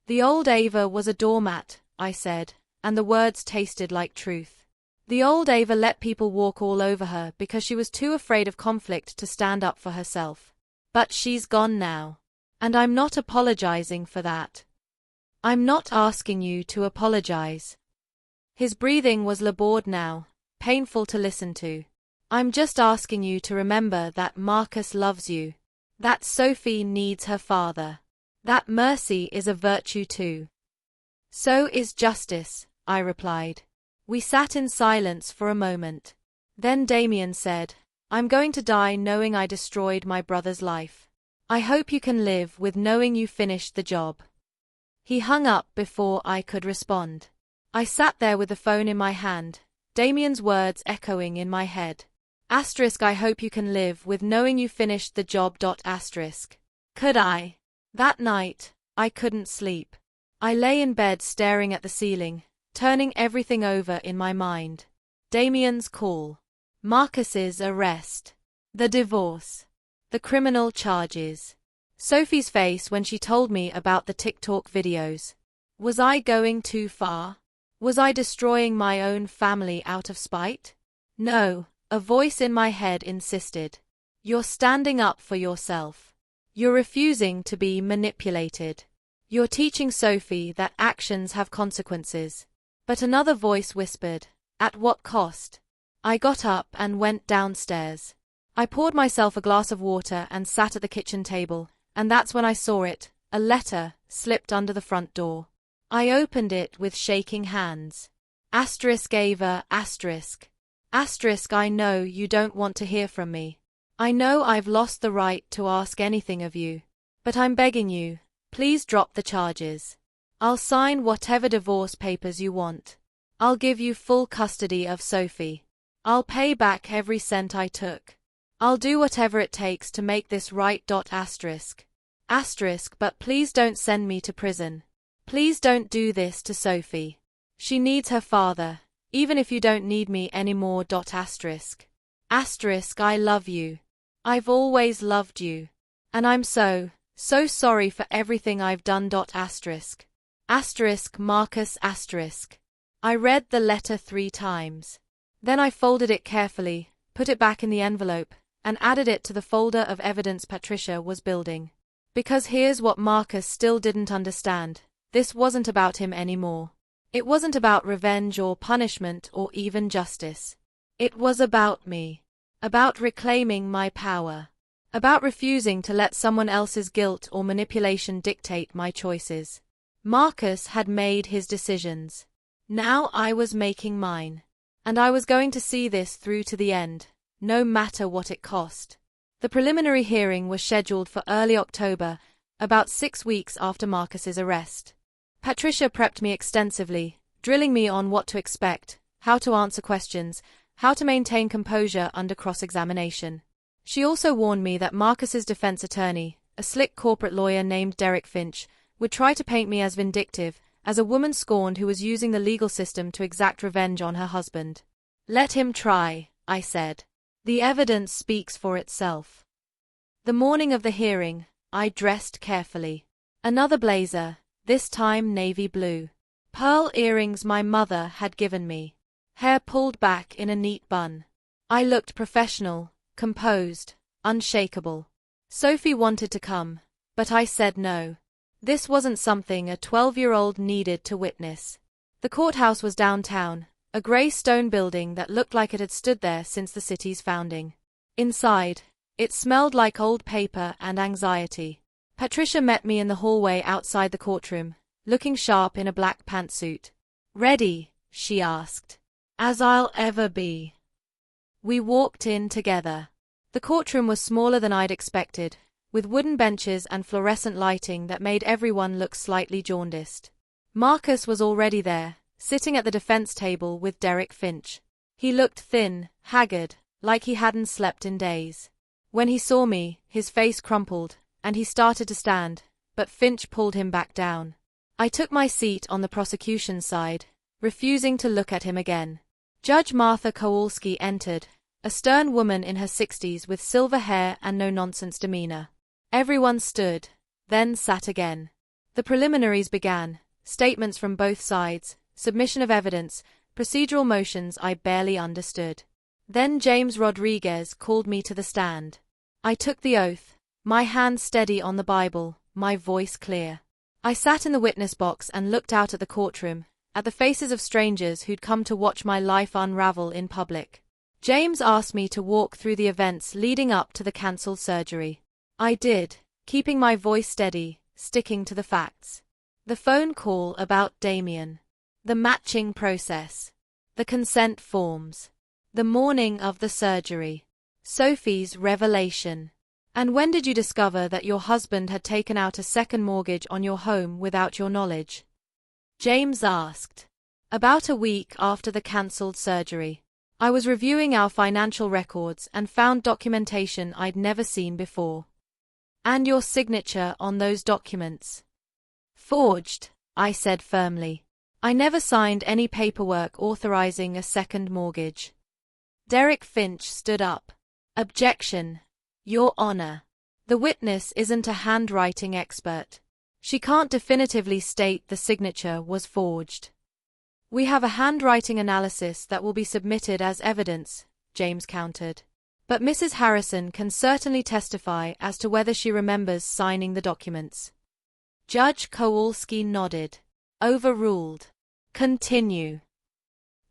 The old Ava was a doormat, I said, and the words tasted like truth. The old Ava let people walk all over her because she was too afraid of conflict to stand up for herself. But she's gone now. And I'm not apologizing for that. I'm not asking you to apologize. His breathing was labored now, painful to listen to. I'm just asking you to remember that Marcus loves you. That Sophie needs her father. That mercy is a virtue too. So is justice, I replied. We sat in silence for a moment. Then Damien said, I'm going to die knowing I destroyed my brother's life. I hope you can live with knowing you finished the job. He hung up before I could respond. I sat there with the phone in my hand, Damien's words echoing in my head. Asterisk, I hope you can live with knowing you finished the job. Asterisk. Could I? That night, I couldn't sleep. I lay in bed staring at the ceiling, turning everything over in my mind. Damien's call. Marcus's arrest. The divorce. The criminal charges. Sophie's face when she told me about the TikTok videos. Was I going too far? Was I destroying my own family out of spite? No, a voice in my head insisted. You're standing up for yourself. You're refusing to be manipulated. You're teaching Sophie that actions have consequences. But another voice whispered, at what cost? I got up and went downstairs. I poured myself a glass of water and sat at the kitchen table, and that's when I saw it, a letter, slipped under the front door. I opened it with shaking hands. Asterisk Ava, asterisk. Asterisk, I know you don't want to hear from me. I know I've lost the right to ask anything of you. But I'm begging you, please drop the charges. I'll sign whatever divorce papers you want. I'll give you full custody of Sophie. I'll pay back every cent I took. I'll do whatever it takes to make this right. Asterisk. Asterisk, but please don't send me to prison. Please don't do this to Sophie. She needs her father, even if you don't need me anymore. Asterisk. Asterisk, I love you. I've always loved you. And I'm so sorry for everything I've done. Asterisk. Asterisk Marcus asterisk. I read the letter 3 times. Then I folded it carefully, put it back in the envelope, and added it to the folder of evidence Patricia was building. Because here's what Marcus still didn't understand. This wasn't about him anymore. It wasn't about revenge or punishment or even justice. It was about me. About reclaiming my power. About refusing to let someone else's guilt or manipulation dictate my choices. Marcus had made his decisions. Now I was making mine. And I was going to see this through to the end, no matter what it cost. The preliminary hearing was scheduled for early October, about 6 weeks after Marcus's arrest. Patricia prepped me extensively, drilling me on what to expect, how to answer questions, how to maintain composure under cross-examination. She also warned me that Marcus's defense attorney, a slick corporate lawyer named Derek Finch, would try to paint me as vindictive, as a woman scorned who was using the legal system to exact revenge on her husband. "Let him try," I said. "The evidence speaks for itself." The morning of the hearing, I dressed carefully. Another blazer, this time navy blue. Pearl earrings my mother had given me. Hair pulled back in a neat bun. I looked professional, composed, unshakable. Sophie wanted to come, but I said no. This wasn't something a 12-year-old needed to witness. The courthouse was downtown, a gray stone building that looked like it had stood there since the city's founding. Inside, it smelled like old paper and anxiety. Patricia met me in the hallway outside the courtroom, looking sharp in a black pantsuit. "Ready?" she asked. "As I'll ever be." We walked in together. The courtroom was smaller than I'd expected, with wooden benches and fluorescent lighting that made everyone look slightly jaundiced. Marcus was already there, sitting at the defense table with Derek Finch. He looked thin, haggard, like he hadn't slept in days. When he saw me, his face crumpled, and he started to stand, but Finch pulled him back down. I took my seat on the prosecution side, refusing to look at him again. Judge Martha Kowalski entered, a stern woman in her 60s with silver hair and no-nonsense demeanor. Everyone stood, then sat again. The preliminaries began, statements from both sides, submission of evidence, procedural motions I barely understood. Then James Rodriguez called me to the stand. I took the oath, my hand steady on the Bible, my voice clear. I sat in the witness box and looked out at the courtroom, at the faces of strangers who'd come to watch my life unravel in public. James asked me to walk through the events leading up to the cancelled surgery. I did, keeping my voice steady, sticking to the facts. The phone call about Damien. The matching process. The consent forms. The morning of the surgery. Sophie's revelation. "And when did you discover that your husband had taken out a second mortgage on your home without your knowledge?" James asked. "About a week after the cancelled surgery. I was reviewing our financial records and found documentation I'd never seen before." "And your signature on those documents?" "Forged," I said firmly. "I never signed any paperwork authorizing a second mortgage." Derek Finch stood up. "Objection, Your Honor. The witness isn't a handwriting expert. She can't definitively state the signature was forged." "We have a handwriting analysis that will be submitted as evidence," James countered. "But Mrs. Harrison can certainly testify as to whether she remembers signing the documents." Judge Kowalski nodded. "Overruled. Continue."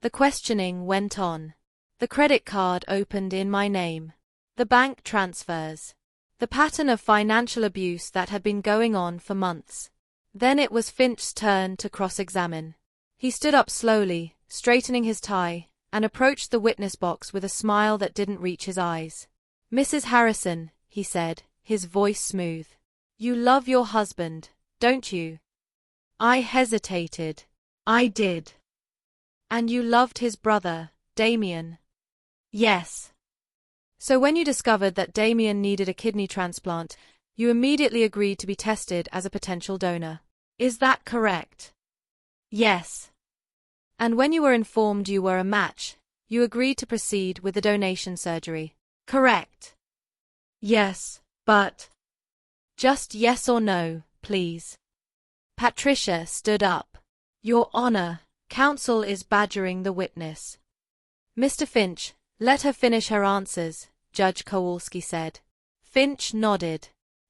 The questioning went on. The credit card opened in my name. The bank transfers. The pattern of financial abuse that had been going on for months. Then it was Finch's turn to cross-examine. He stood up slowly, straightening his tie, and approached the witness box with a smile that didn't reach his eyes. "Mrs. Harrison," he said, his voice smooth. "You love your husband, don't you?" I hesitated. "I did." "And you loved his brother, Damien?" "Yes." "So when you discovered that Damien needed a kidney transplant, you immediately agreed to be tested as a potential donor. Is that correct?" "Yes." "And when you were informed you were a match, you agreed to proceed with the donation surgery. Correct?" "Yes, but—" "Just yes or no, please." Patricia stood up. "Your Honor, counsel is badgering the witness." "Mr. Finch, let her finish her answers," Judge Kowalski said. Finch nodded.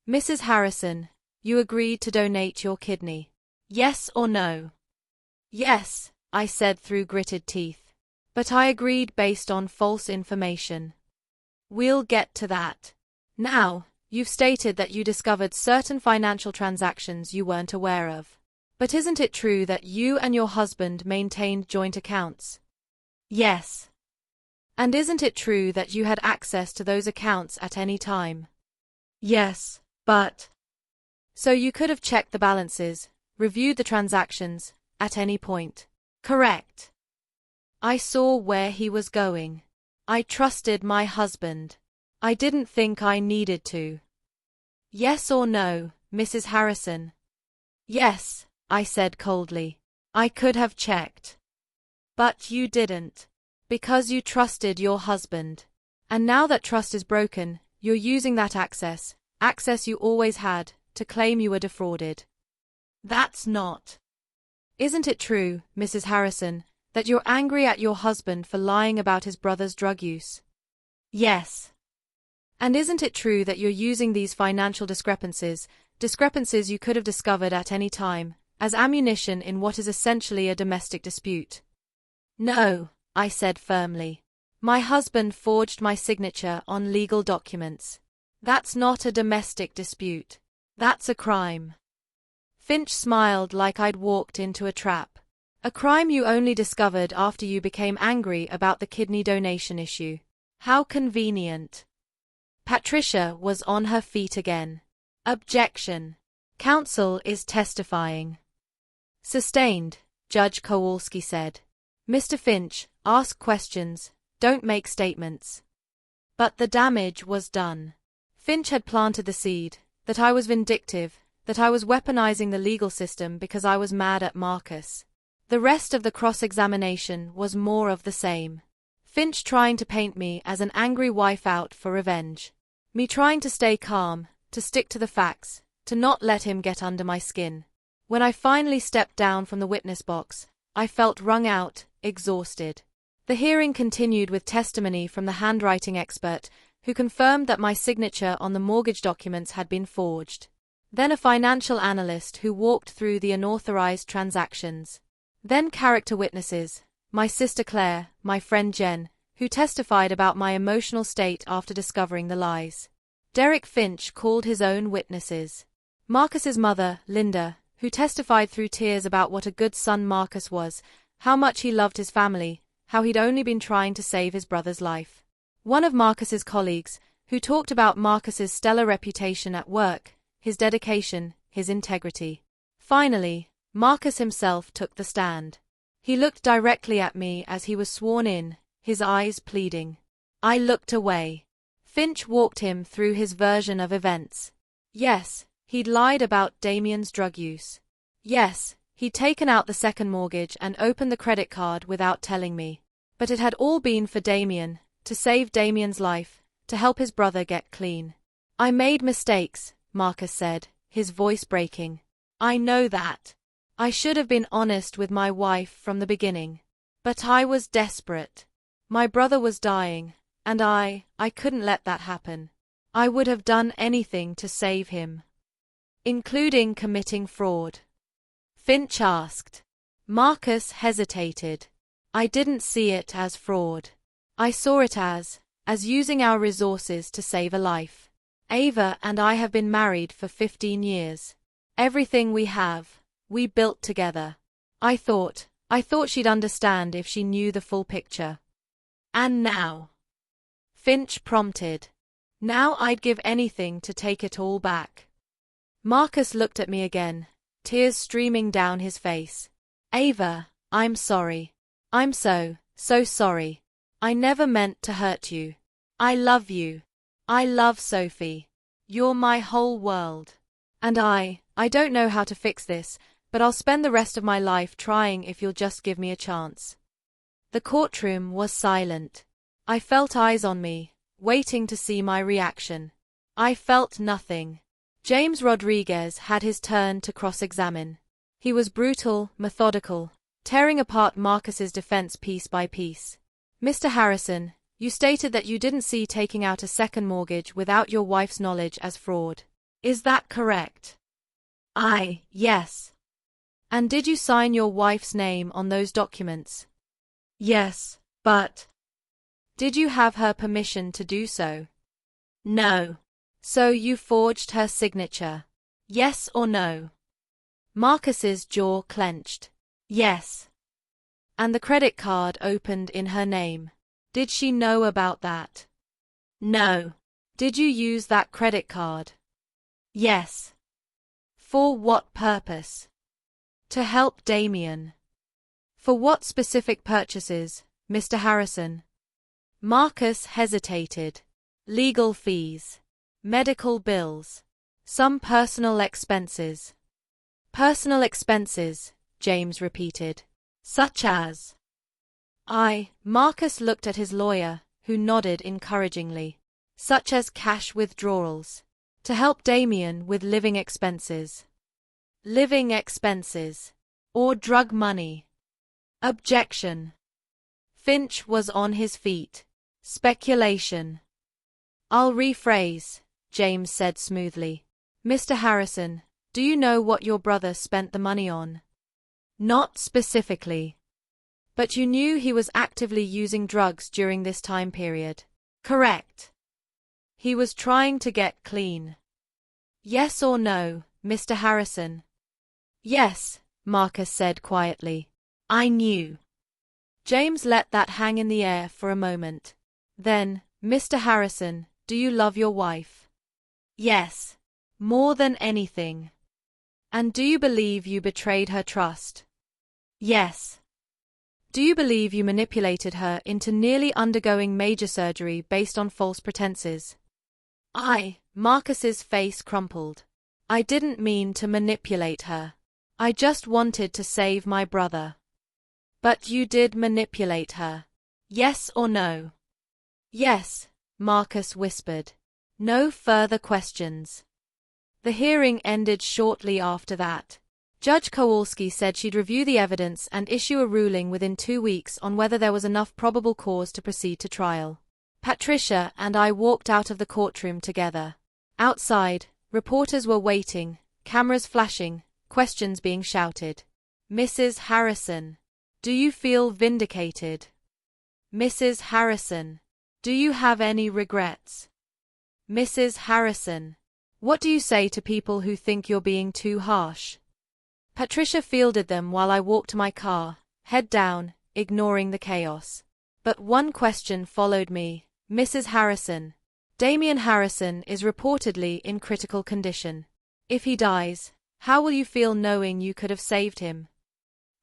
"Mrs. Harrison, you agreed to donate your kidney. Yes or no?" "Yes," I said through gritted teeth. "But I agreed based on false information." "We'll get to that. Now, you've stated that you discovered certain financial transactions you weren't aware of. But isn't it true that you and your husband maintained joint accounts?" "Yes." And isn't it true that you had access to those accounts at any time? Yes, but… So you could have checked the balances, reviewed the transactions, at any point. Correct. I saw where he was going. I trusted my husband. I didn't think I needed to. Yes or no, Mrs. Harrison? Yes, I said coldly. I could have checked. But you didn't. Because you trusted your husband. And now that trust is broken, you're using that access you always had, to claim you were defrauded. That's not… Isn't it true, Mrs. Harrison, that you're angry at your husband for lying about his brother's drug use? Yes. And isn't it true that you're using these financial discrepancies you could have discovered at any time, as ammunition in what is essentially a domestic dispute? No, I said firmly. My husband forged my signature on legal documents. That's not a domestic dispute. That's a crime. Finch smiled like I'd walked into a trap. A crime you only discovered after you became angry about the kidney donation issue. How convenient. Patricia was on her feet again. Objection. Counsel is testifying. Sustained, Judge Kowalski said. Mr. Finch, ask questions, don't make statements. But the damage was done. Finch had planted the seed, that I was vindictive, that I was weaponizing the legal system because I was mad at Marcus. The rest of the cross-examination was more of the same. Finch trying to paint me as an angry wife out for revenge. Me trying to stay calm, to stick to the facts, to not let him get under my skin. When I finally stepped down from the witness box, I felt wrung out, exhausted. The hearing continued with testimony from the handwriting expert, who confirmed that my signature on the mortgage documents had been forged. Then a financial analyst who walked through the unauthorized transactions. Then character witnesses, my sister Claire, my friend Jen, who testified about my emotional state after discovering the lies. Derek Finch called his own witnesses. Marcus's mother, Linda, who testified through tears about what a good son Marcus was, how much he loved his family, how he'd only been trying to save his brother's life. One of Marcus's colleagues, who talked about Marcus's stellar reputation at work, his dedication, his integrity. Finally, Marcus himself took the stand. He looked directly at me as he was sworn in, his eyes pleading. I looked away. Finch walked him through his version of events. Yes, he'd lied about Damien's drug use. Yes, he'd taken out the second mortgage and opened the credit card without telling me. But it had all been for Damien, to save Damien's life, to help his brother get clean. I made mistakes, Marcus said, his voice breaking. I know that. I should have been honest with my wife from the beginning. But I was desperate. My brother was dying, and I couldn't let that happen. I would have done anything to save him. Including committing fraud. Finch asked. Marcus hesitated. I didn't see it as fraud. I saw it as using our resources to save a life. Ava and I have been married for 15 years. Everything we have, we built together. I thought she'd understand if she knew the full picture. And now? Finch prompted. Now I'd give anything to take it all back. Marcus looked at me again, tears streaming down his face. Ava, I'm sorry. I'm so sorry. I never meant to hurt you. I love you. I love Sophie. You're my whole world. And I don't know how to fix this, but I'll spend the rest of my life trying if you'll just give me a chance. The courtroom was silent. I felt eyes on me, waiting to see my reaction. I felt nothing. James Rodriguez had his turn to cross-examine. He was brutal, methodical, tearing apart Marcus's defense piece by piece. Mr. Harrison, you stated that you didn't see taking out a second mortgage without your wife's knowledge as fraud. Is that correct? Yes. And did you sign your wife's name on those documents? Yes, but… Did you have her permission to do so? No. So you forged her signature? Yes or no? Marcus's jaw clenched. Yes. And the credit card opened in her name. Did she know about that? No. Did you use that credit card? Yes. For what purpose? To help Damien. For what specific purchases, Mr. Harrison? Marcus hesitated. Legal fees. Medical bills. Some personal expenses. Personal expenses, James repeated. Such as? Marcus looked at his lawyer, who nodded encouragingly. Such as cash withdrawals. To help Damien with living expenses. Living expenses. Or drug money. Objection. Finch was on his feet. Speculation. I'll rephrase, James said smoothly. Mr. Harrison, do you know what your brother spent the money on? Not specifically. But you knew he was actively using drugs during this time period. Correct. He was trying to get clean. Yes or no, Mr. Harrison? Yes, Marcus said quietly. I knew. James let that hang in the air for a moment. Then, Mr. Harrison, do you love your wife? Yes. More than anything. And do you believe you betrayed her trust? Yes. Do you believe you manipulated her into nearly undergoing major surgery based on false pretenses? Marcus's face crumpled. I didn't mean to manipulate her. I just wanted to save my brother. But you did manipulate her. Yes or no? Yes, Marcus whispered. No further questions. The hearing ended shortly after that. Judge Kowalski said she'd review the evidence and issue a ruling within 2 weeks on whether there was enough probable cause to proceed to trial. Patricia and I walked out of the courtroom together. Outside, reporters were waiting, cameras flashing, questions being shouted. Mrs. Harrison, do you feel vindicated? Mrs. Harrison, do you have any regrets? Mrs. Harrison, what do you say to people who think you're being too harsh? Patricia fielded them while I walked to my car, head down, ignoring the chaos. But one question followed me. Mrs. Harrison, Damien Harrison is reportedly in critical condition. If he dies, how will you feel knowing you could have saved him?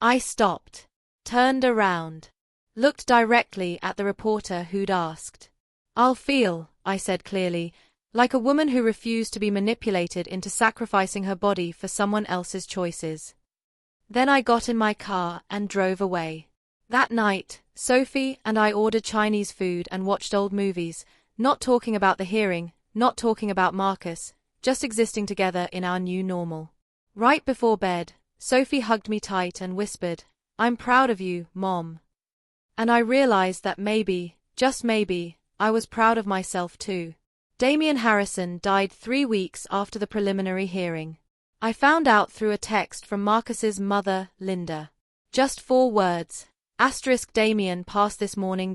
I stopped, turned around, looked directly at the reporter who'd asked. I'll feel, I said clearly, like a woman who refused to be manipulated into sacrificing her body for someone else's choices. Then I got in my car and drove away. That night, Sophie and I ordered Chinese food and watched old movies, not talking about the hearing, not talking about Marcus, just existing together in our new normal. Right before bed, Sophie hugged me tight and whispered, "I'm proud of you, Mom." And I realized that maybe, just maybe, I was proud of myself too. Damien Harrison died 3 weeks after the preliminary hearing. I found out through a text from Marcus's mother, Linda. Just 4 words. Damien passed this morning.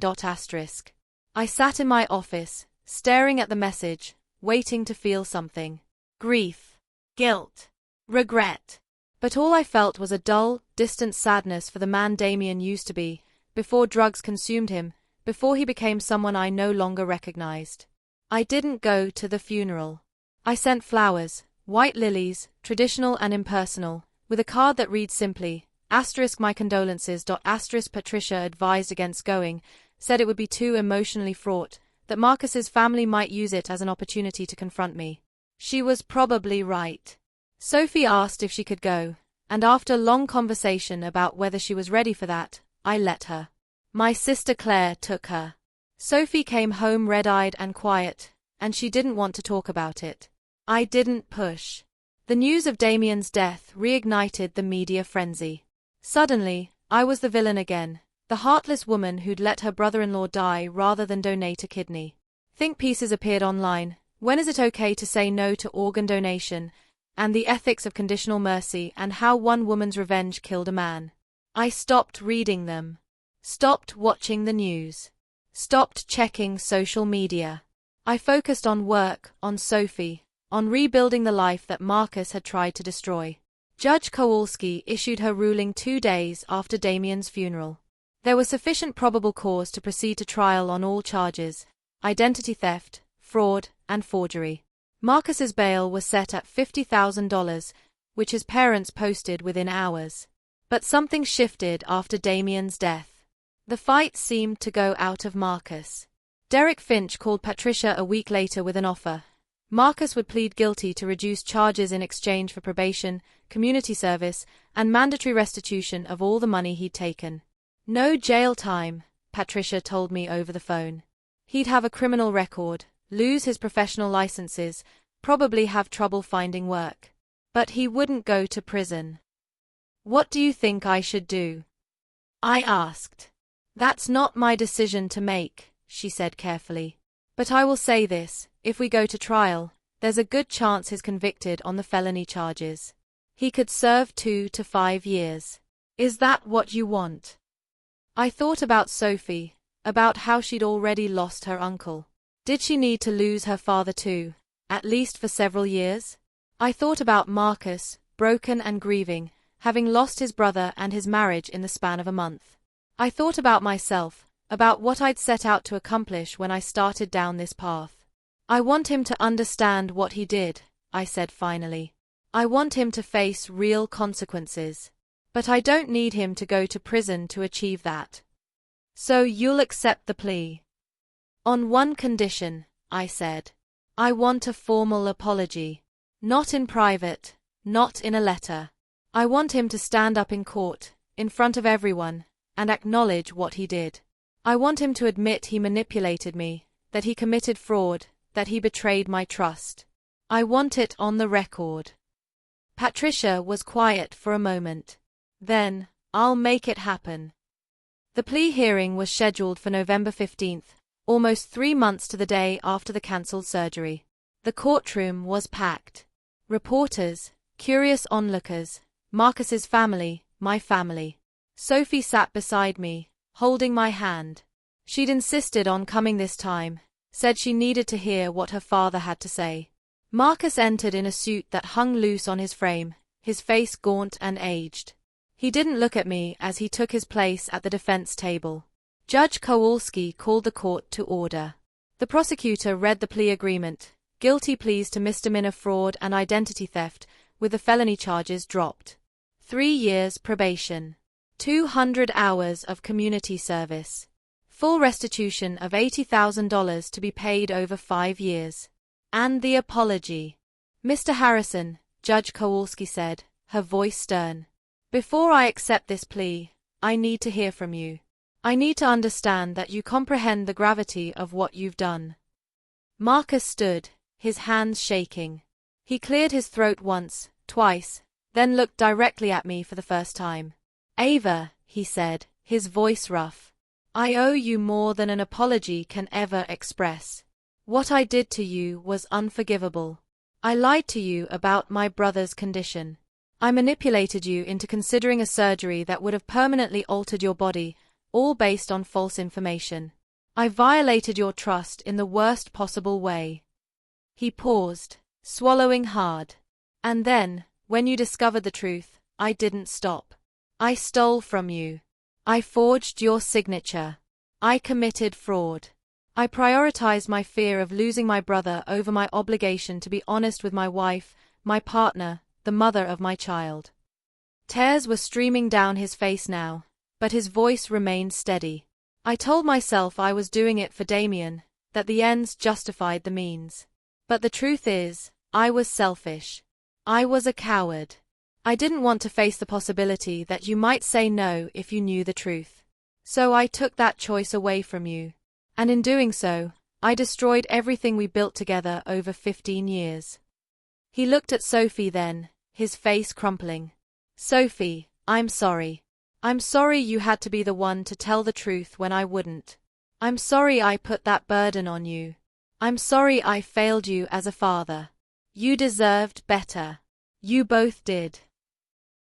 I sat in my office, staring at the message, waiting to feel something. Grief. Guilt. Regret. But all I felt was a dull, distant sadness for the man Damien used to be, before drugs consumed him, before he became someone I no longer recognized. I didn't go to the funeral. I sent flowers, white lilies, traditional and impersonal, with a card that read simply, my condolences. Patricia advised against going, said it would be too emotionally fraught, that Marcus's family might use it as an opportunity to confront me. She was probably right. Sophie asked if she could go, and after a long conversation about whether she was ready for that, I let her. My sister Claire took her. Sophie came home red-eyed and quiet, and she didn't want to talk about it. I didn't push. The news of Damien's death reignited the media frenzy. Suddenly, I was the villain again, the heartless woman who'd let her brother-in-law die rather than donate a kidney. Think pieces appeared online. When is it okay to say no to organ donation, and the ethics of conditional mercy, and how one woman's revenge killed a man. I stopped reading them. Stopped watching the news. Stopped checking social media. I focused on work, on Sophie, on rebuilding the life that Marcus had tried to destroy. Judge Kowalski issued her ruling 2 days after Damien's funeral. There was sufficient probable cause to proceed to trial on all charges: identity theft, fraud, and forgery. Marcus's bail was set at $50,000, which his parents posted within hours. But something shifted after Damien's death. The fight seemed to go out of Marcus. Derek Finch called Patricia a week later with an offer. Marcus would plead guilty to reduce charges in exchange for probation, community service, and mandatory restitution of all the money he'd taken. No jail time, Patricia told me over the phone. He'd have a criminal record, lose his professional licenses, probably have trouble finding work. But he wouldn't go to prison. What do you think I should do? I asked. That's not my decision to make, she said carefully. But I will say this: if we go to trial, there's a good chance he's convicted on the felony charges. He could serve 2 to 5 years. Is that what you want? I thought about Sophie, about how she'd already lost her uncle. Did she need to lose her father too, at least for several years? I thought about Marcus, broken and grieving, having lost his brother and his marriage in the span of a month. I thought about myself, about what I'd set out to accomplish when I started down this path. I want him to understand what he did, I said finally. I want him to face real consequences. But I don't need him to go to prison to achieve that. So you'll accept the plea? On one condition, I said. I want a formal apology. Not in private, not in a letter. I want him to stand up in court, in front of everyone, and acknowledge what he did. I want him to admit he manipulated me, that he committed fraud, that he betrayed my trust. I want it on the record. Patricia was quiet for a moment. Then, I'll make it happen. The plea hearing was scheduled for November 15th, almost 3 months to the day after the cancelled surgery. The courtroom was packed. Reporters, curious onlookers, Marcus's family, my family. Sophie sat beside me, holding my hand. She'd insisted on coming this time, said she needed to hear what her father had to say. Marcus entered in a suit that hung loose on his frame, his face gaunt and aged. He didn't look at me as he took his place at the defense table. Judge Kowalski called the court to order. The prosecutor read the plea agreement: guilty pleas to misdemeanor fraud and identity theft, with the felony charges dropped. 3 years probation. 200 hours of community service. Full restitution of $80,000 to be paid over 5 years. And the apology. Mr. Harrison, Judge Kowalski said, her voice stern. Before I accept this plea, I need to hear from you. I need to understand that you comprehend the gravity of what you've done. Marcus stood, his hands shaking. He cleared his throat once, twice, then looked directly at me for the first time. Ava, he said, his voice rough. I owe you more than an apology can ever express. What I did to you was unforgivable. I lied to you about my brother's condition. I manipulated you into considering a surgery that would have permanently altered your body, all based on false information. I violated your trust in the worst possible way. He paused, swallowing hard. And then, when you discovered the truth, I didn't stop. I stole from you. I forged your signature. I committed fraud. I prioritized my fear of losing my brother over my obligation to be honest with my wife, my partner, the mother of my child. Tears were streaming down his face now, but his voice remained steady. I told myself I was doing it for Damien, that the ends justified the means. But the truth is, I was selfish. I was a coward. I didn't want to face the possibility that you might say no if you knew the truth. So I took that choice away from you. And in doing so, I destroyed everything we built together over 15 years. He looked at Sophie then, his face crumpling. Sophie, I'm sorry. I'm sorry you had to be the one to tell the truth when I wouldn't. I'm sorry I put that burden on you. I'm sorry I failed you as a father. You deserved better. You both did.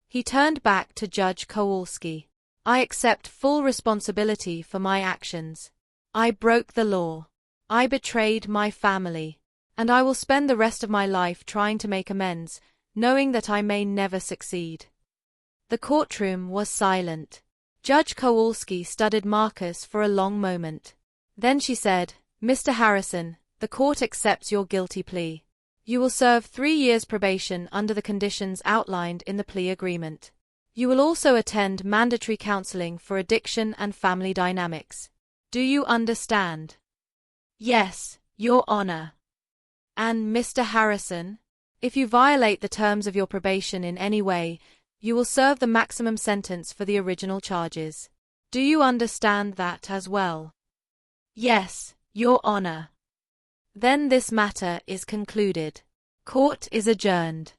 He turned back to Judge Kowalski. I accept full responsibility for my actions. I broke the law. I betrayed my family. And I will spend the rest of my life trying to make amends, knowing that I may never succeed. The courtroom was silent. Judge Kowalski studied Marcus for a long moment. Then she said, "Mr. Harrison, the court accepts your guilty plea. You will serve 3 years probation under the conditions outlined in the plea agreement. You will also attend mandatory counseling for addiction and family dynamics. Do you understand?" Yes, Your Honor. "And Mr. Harrison, if you violate the terms of your probation in any way, you will serve the maximum sentence for the original charges. Do you understand that as well?" Yes, Your Honor. "Then this matter is concluded. Court is adjourned."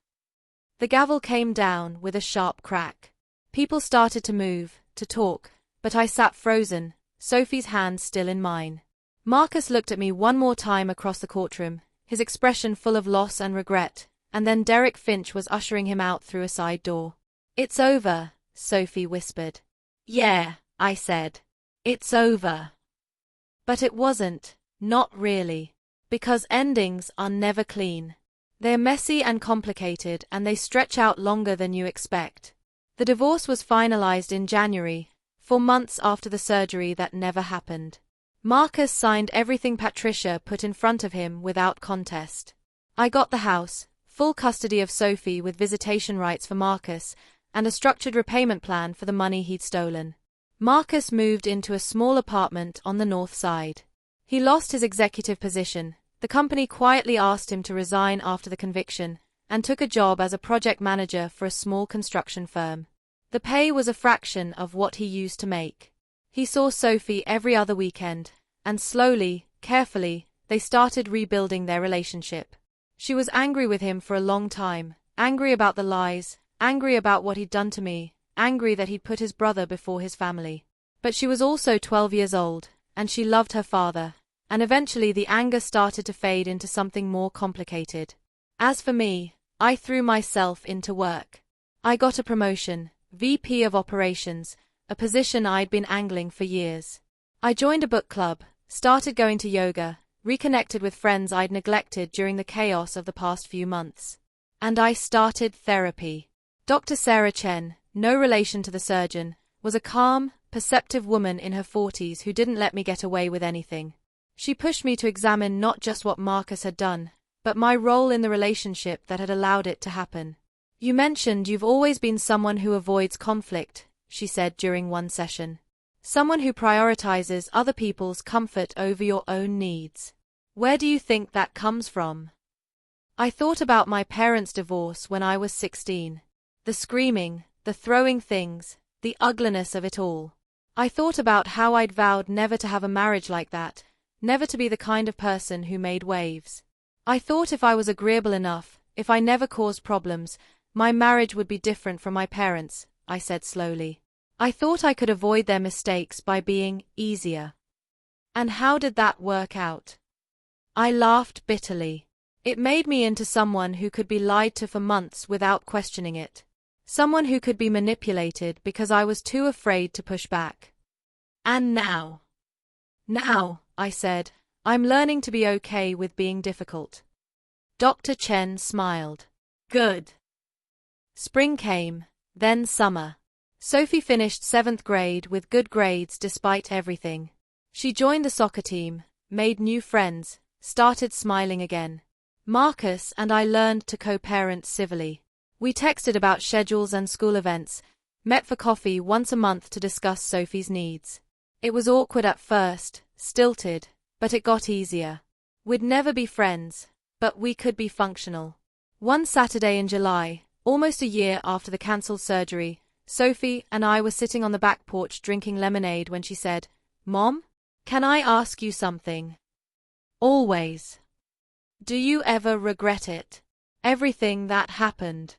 The gavel came down with a sharp crack. People started to move, to talk, but I sat frozen, Sophie's hand still in mine. Marcus looked at me one more time across the courtroom, his expression full of loss and regret, and then Derek Finch was ushering him out through a side door. "It's over," Sophie whispered. "Yeah," I said. "It's over." But it wasn't, not really. Because endings are never clean. They're messy and complicated, and they stretch out longer than you expect. The divorce was finalized in January, 4 months after the surgery that never happened. Marcus signed everything Patricia put in front of him without contest. I got the house, full custody of Sophie with visitation rights for Marcus, and a structured repayment plan for the money he'd stolen. Marcus moved into a small apartment on the north side. He lost his executive position. The company quietly asked him to resign after the conviction, and took a job as a project manager for a small construction firm. The pay was a fraction of what he used to make. He saw Sophie every other weekend, and slowly, carefully, they started rebuilding their relationship. She was angry with him for a long time, angry about the lies, angry about what he'd done to me, angry that he'd put his brother before his family. But she was also 12 years old, and she loved her father, and eventually the anger started to fade into something more complicated. As for me, I threw myself into work. I got a promotion, VP of Operations, a position I'd been angling for years. I joined a book club, started going to yoga, reconnected with friends I'd neglected during the chaos of the past few months. And I started therapy. Dr. Sarah Chen, no relation to the surgeon, was a calm, perceptive woman in her 40s who didn't let me get away with anything. She pushed me to examine not just what Marcus had done, but my role in the relationship that had allowed it to happen. "You mentioned you've always been someone who avoids conflict," she said during one session. "Someone who prioritizes other people's comfort over your own needs. Where do you think that comes from?" I thought about my parents' divorce when I was 16. The screaming, the throwing things, the ugliness of it all. I thought about how I'd vowed never to have a marriage like that, never to be the kind of person who made waves. I thought if I was agreeable enough, if I never caused problems, my marriage would be different from my parents', I said slowly. I thought I could avoid their mistakes by being easier. And how did that work out? I laughed bitterly. It made me into someone who could be lied to for months without questioning it. Someone who could be manipulated because I was too afraid to push back. And now, I said, I'm learning to be okay with being difficult. Dr. Chen smiled. Good. Spring came, then summer. Sophie finished 7th grade with good grades despite everything. She joined the soccer team, made new friends, started smiling again. Marcus and I learned to co-parent civilly. We texted about schedules and school events, met for coffee once a month to discuss Sophie's needs. It was awkward at first, stilted, but it got easier. We'd never be friends, but we could be functional. One Saturday in July, almost a year after the cancelled surgery, Sophie and I were sitting on the back porch drinking lemonade when she said, "Mom, can I ask you something?" "Always." "Do you ever regret it? Everything that happened?"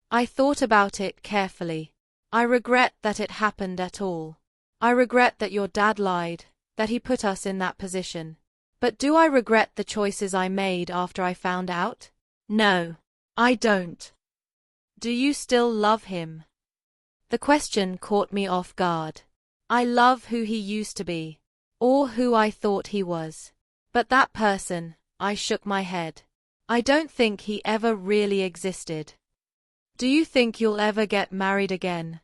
I thought about it carefully. I regret that it happened at all. I regret that your dad lied, that he put us in that position. But do I regret the choices I made after I found out? No, I don't. Do you still love him? The question caught me off guard. I love who he used to be, or who I thought he was. But that person, I shook my head. I don't think he ever really existed. Do you think you'll ever get married again?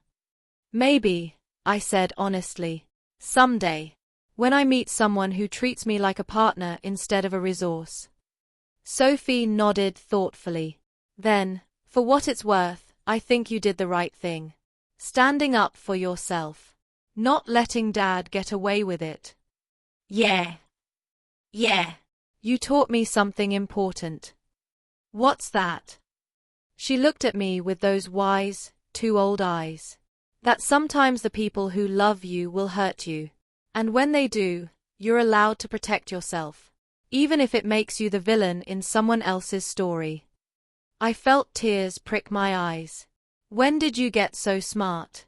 Maybe, I said honestly. Someday. When I meet someone who treats me like a partner instead of a resource. Sophie nodded thoughtfully. Then, for what it's worth, I think you did the right thing. Standing up for yourself. Not letting Dad get away with it. Yeah. You taught me something important. What's that? She looked at me with those wise, too old eyes. That sometimes the people who love you will hurt you. And when they do, you're allowed to protect yourself. Even if it makes you the villain in someone else's story. I felt tears prick my eyes. When did you get so smart?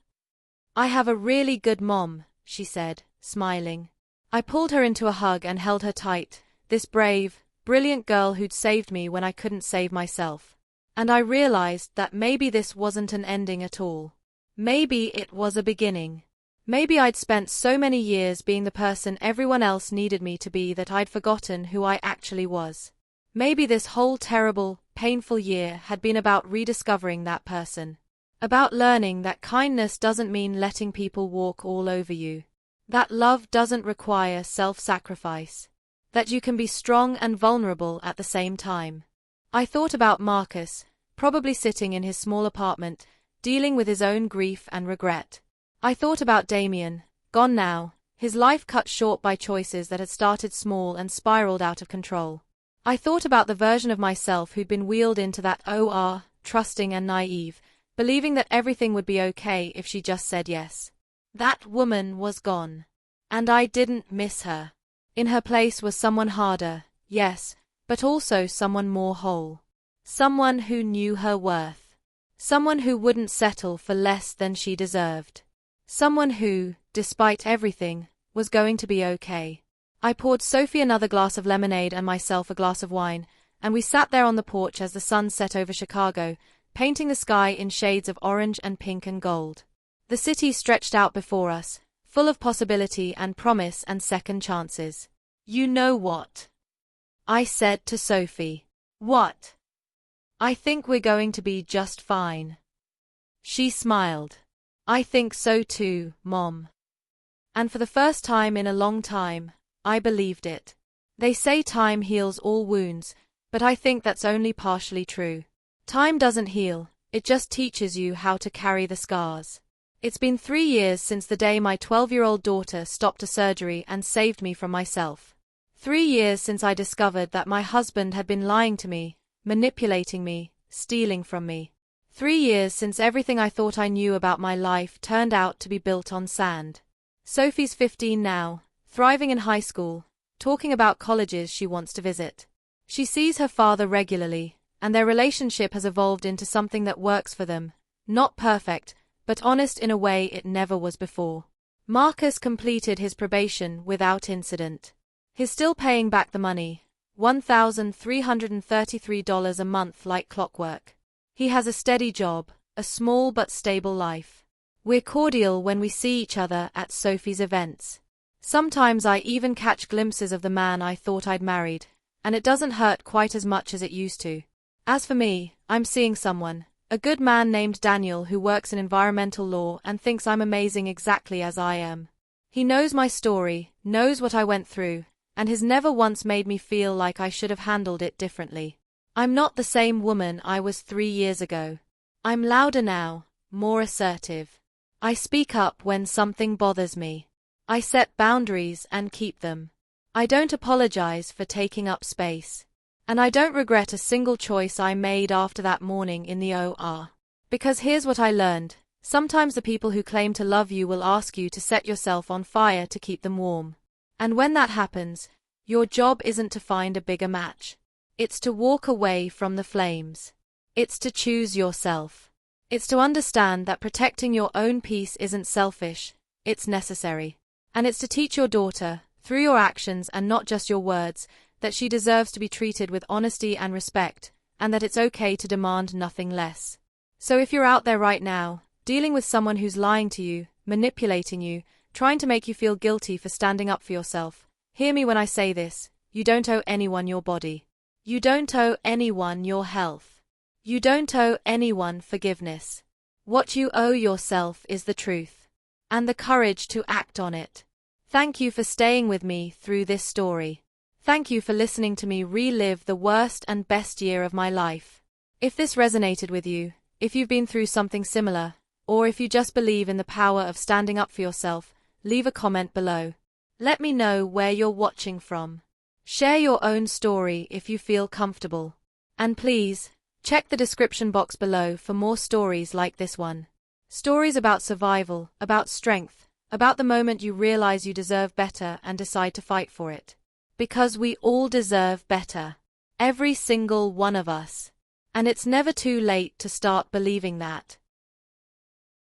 I have a really good mom, she said, smiling. I pulled her into a hug and held her tight, this brave, brilliant girl who'd saved me when I couldn't save myself. And I realized that maybe this wasn't an ending at all. Maybe it was a beginning. Maybe I'd spent so many years being the person everyone else needed me to be that I'd forgotten who I actually was. Maybe this whole terrible, painful year had been about rediscovering that person. About learning that kindness doesn't mean letting people walk all over you. That love doesn't require self-sacrifice. That you can be strong and vulnerable at the same time. I thought about Marcus, probably sitting in his small apartment, dealing with his own grief and regret. I thought about Damien, gone now, his life cut short by choices that had started small and spiraled out of control. I thought about the version of myself who'd been wheeled into that OR, trusting and naive, believing that everything would be okay if she just said yes. That woman was gone. And I didn't miss her. In her place was someone harder, yes, but also someone more whole. Someone who knew her worth. Someone who wouldn't settle for less than she deserved. Someone who, despite everything, was going to be okay. I poured Sophie another glass of lemonade and myself a glass of wine, and we sat there on the porch as the sun set over Chicago, painting the sky in shades of orange and pink and gold. The city stretched out before us, full of possibility and promise and second chances. You know what? I said to Sophie. What? I think we're going to be just fine. She smiled. I think so too, Mom. And for the first time in a long time, I believed it. They say time heals all wounds, but I think that's only partially true. Time doesn't heal, it just teaches you how to carry the scars. It's been 3 years since the day my 12-year-old daughter stopped a surgery and saved me from myself. 3 years since I discovered that my husband had been lying to me, manipulating me, stealing from me. 3 years since everything I thought I knew about my life turned out to be built on sand. Sophie's 15 now, thriving in high school, talking about colleges she wants to visit. She sees her father regularly, and their relationship has evolved into something that works for them. Not perfect, but honest in a way it never was before. Marcus completed his probation without incident. He's still paying back the money, $1,333 a month like clockwork. He has a steady job, a small but stable life. We're cordial when we see each other at Sophie's events. Sometimes I even catch glimpses of the man I thought I'd married, and it doesn't hurt quite as much as it used to. As for me, I'm seeing someone, a good man named Daniel who works in environmental law and thinks I'm amazing exactly as I am. He knows my story, knows what I went through, and has never once made me feel like I should have handled it differently. I'm not the same woman I was 3 years ago. I'm louder now, more assertive. I speak up when something bothers me. I set boundaries and keep them. I don't apologize for taking up space. And I don't regret a single choice I made after that morning in the OR. Because here's what I learned. Sometimes the people who claim to love you will ask you to set yourself on fire to keep them warm. And when that happens, your job isn't to find a bigger match. It's to walk away from the flames. It's to choose yourself. It's to understand that protecting your own peace isn't selfish, it's necessary. And it's to teach your daughter, through your actions and not just your words, that she deserves to be treated with honesty and respect, and that it's okay to demand nothing less. So if you're out there right now, dealing with someone who's lying to you, manipulating you, trying to make you feel guilty for standing up for yourself, hear me when I say this, you don't owe anyone your body. You don't owe anyone your health. You don't owe anyone forgiveness. What you owe yourself is the truth. and the courage to act on it. Thank you for staying with me through this story. Thank you for listening to me relive the worst and best year of my life. If this resonated with you, if you've been through something similar, or if you just believe in the power of standing up for yourself, leave a comment below. Let me know where you're watching from. Share your own story if you feel comfortable. And please, check the description box below for more stories like this one. Stories about survival, about strength, about the moment you realize you deserve better and decide to fight for it. Because we all deserve better. Every single one of us. And it's never too late to start believing that.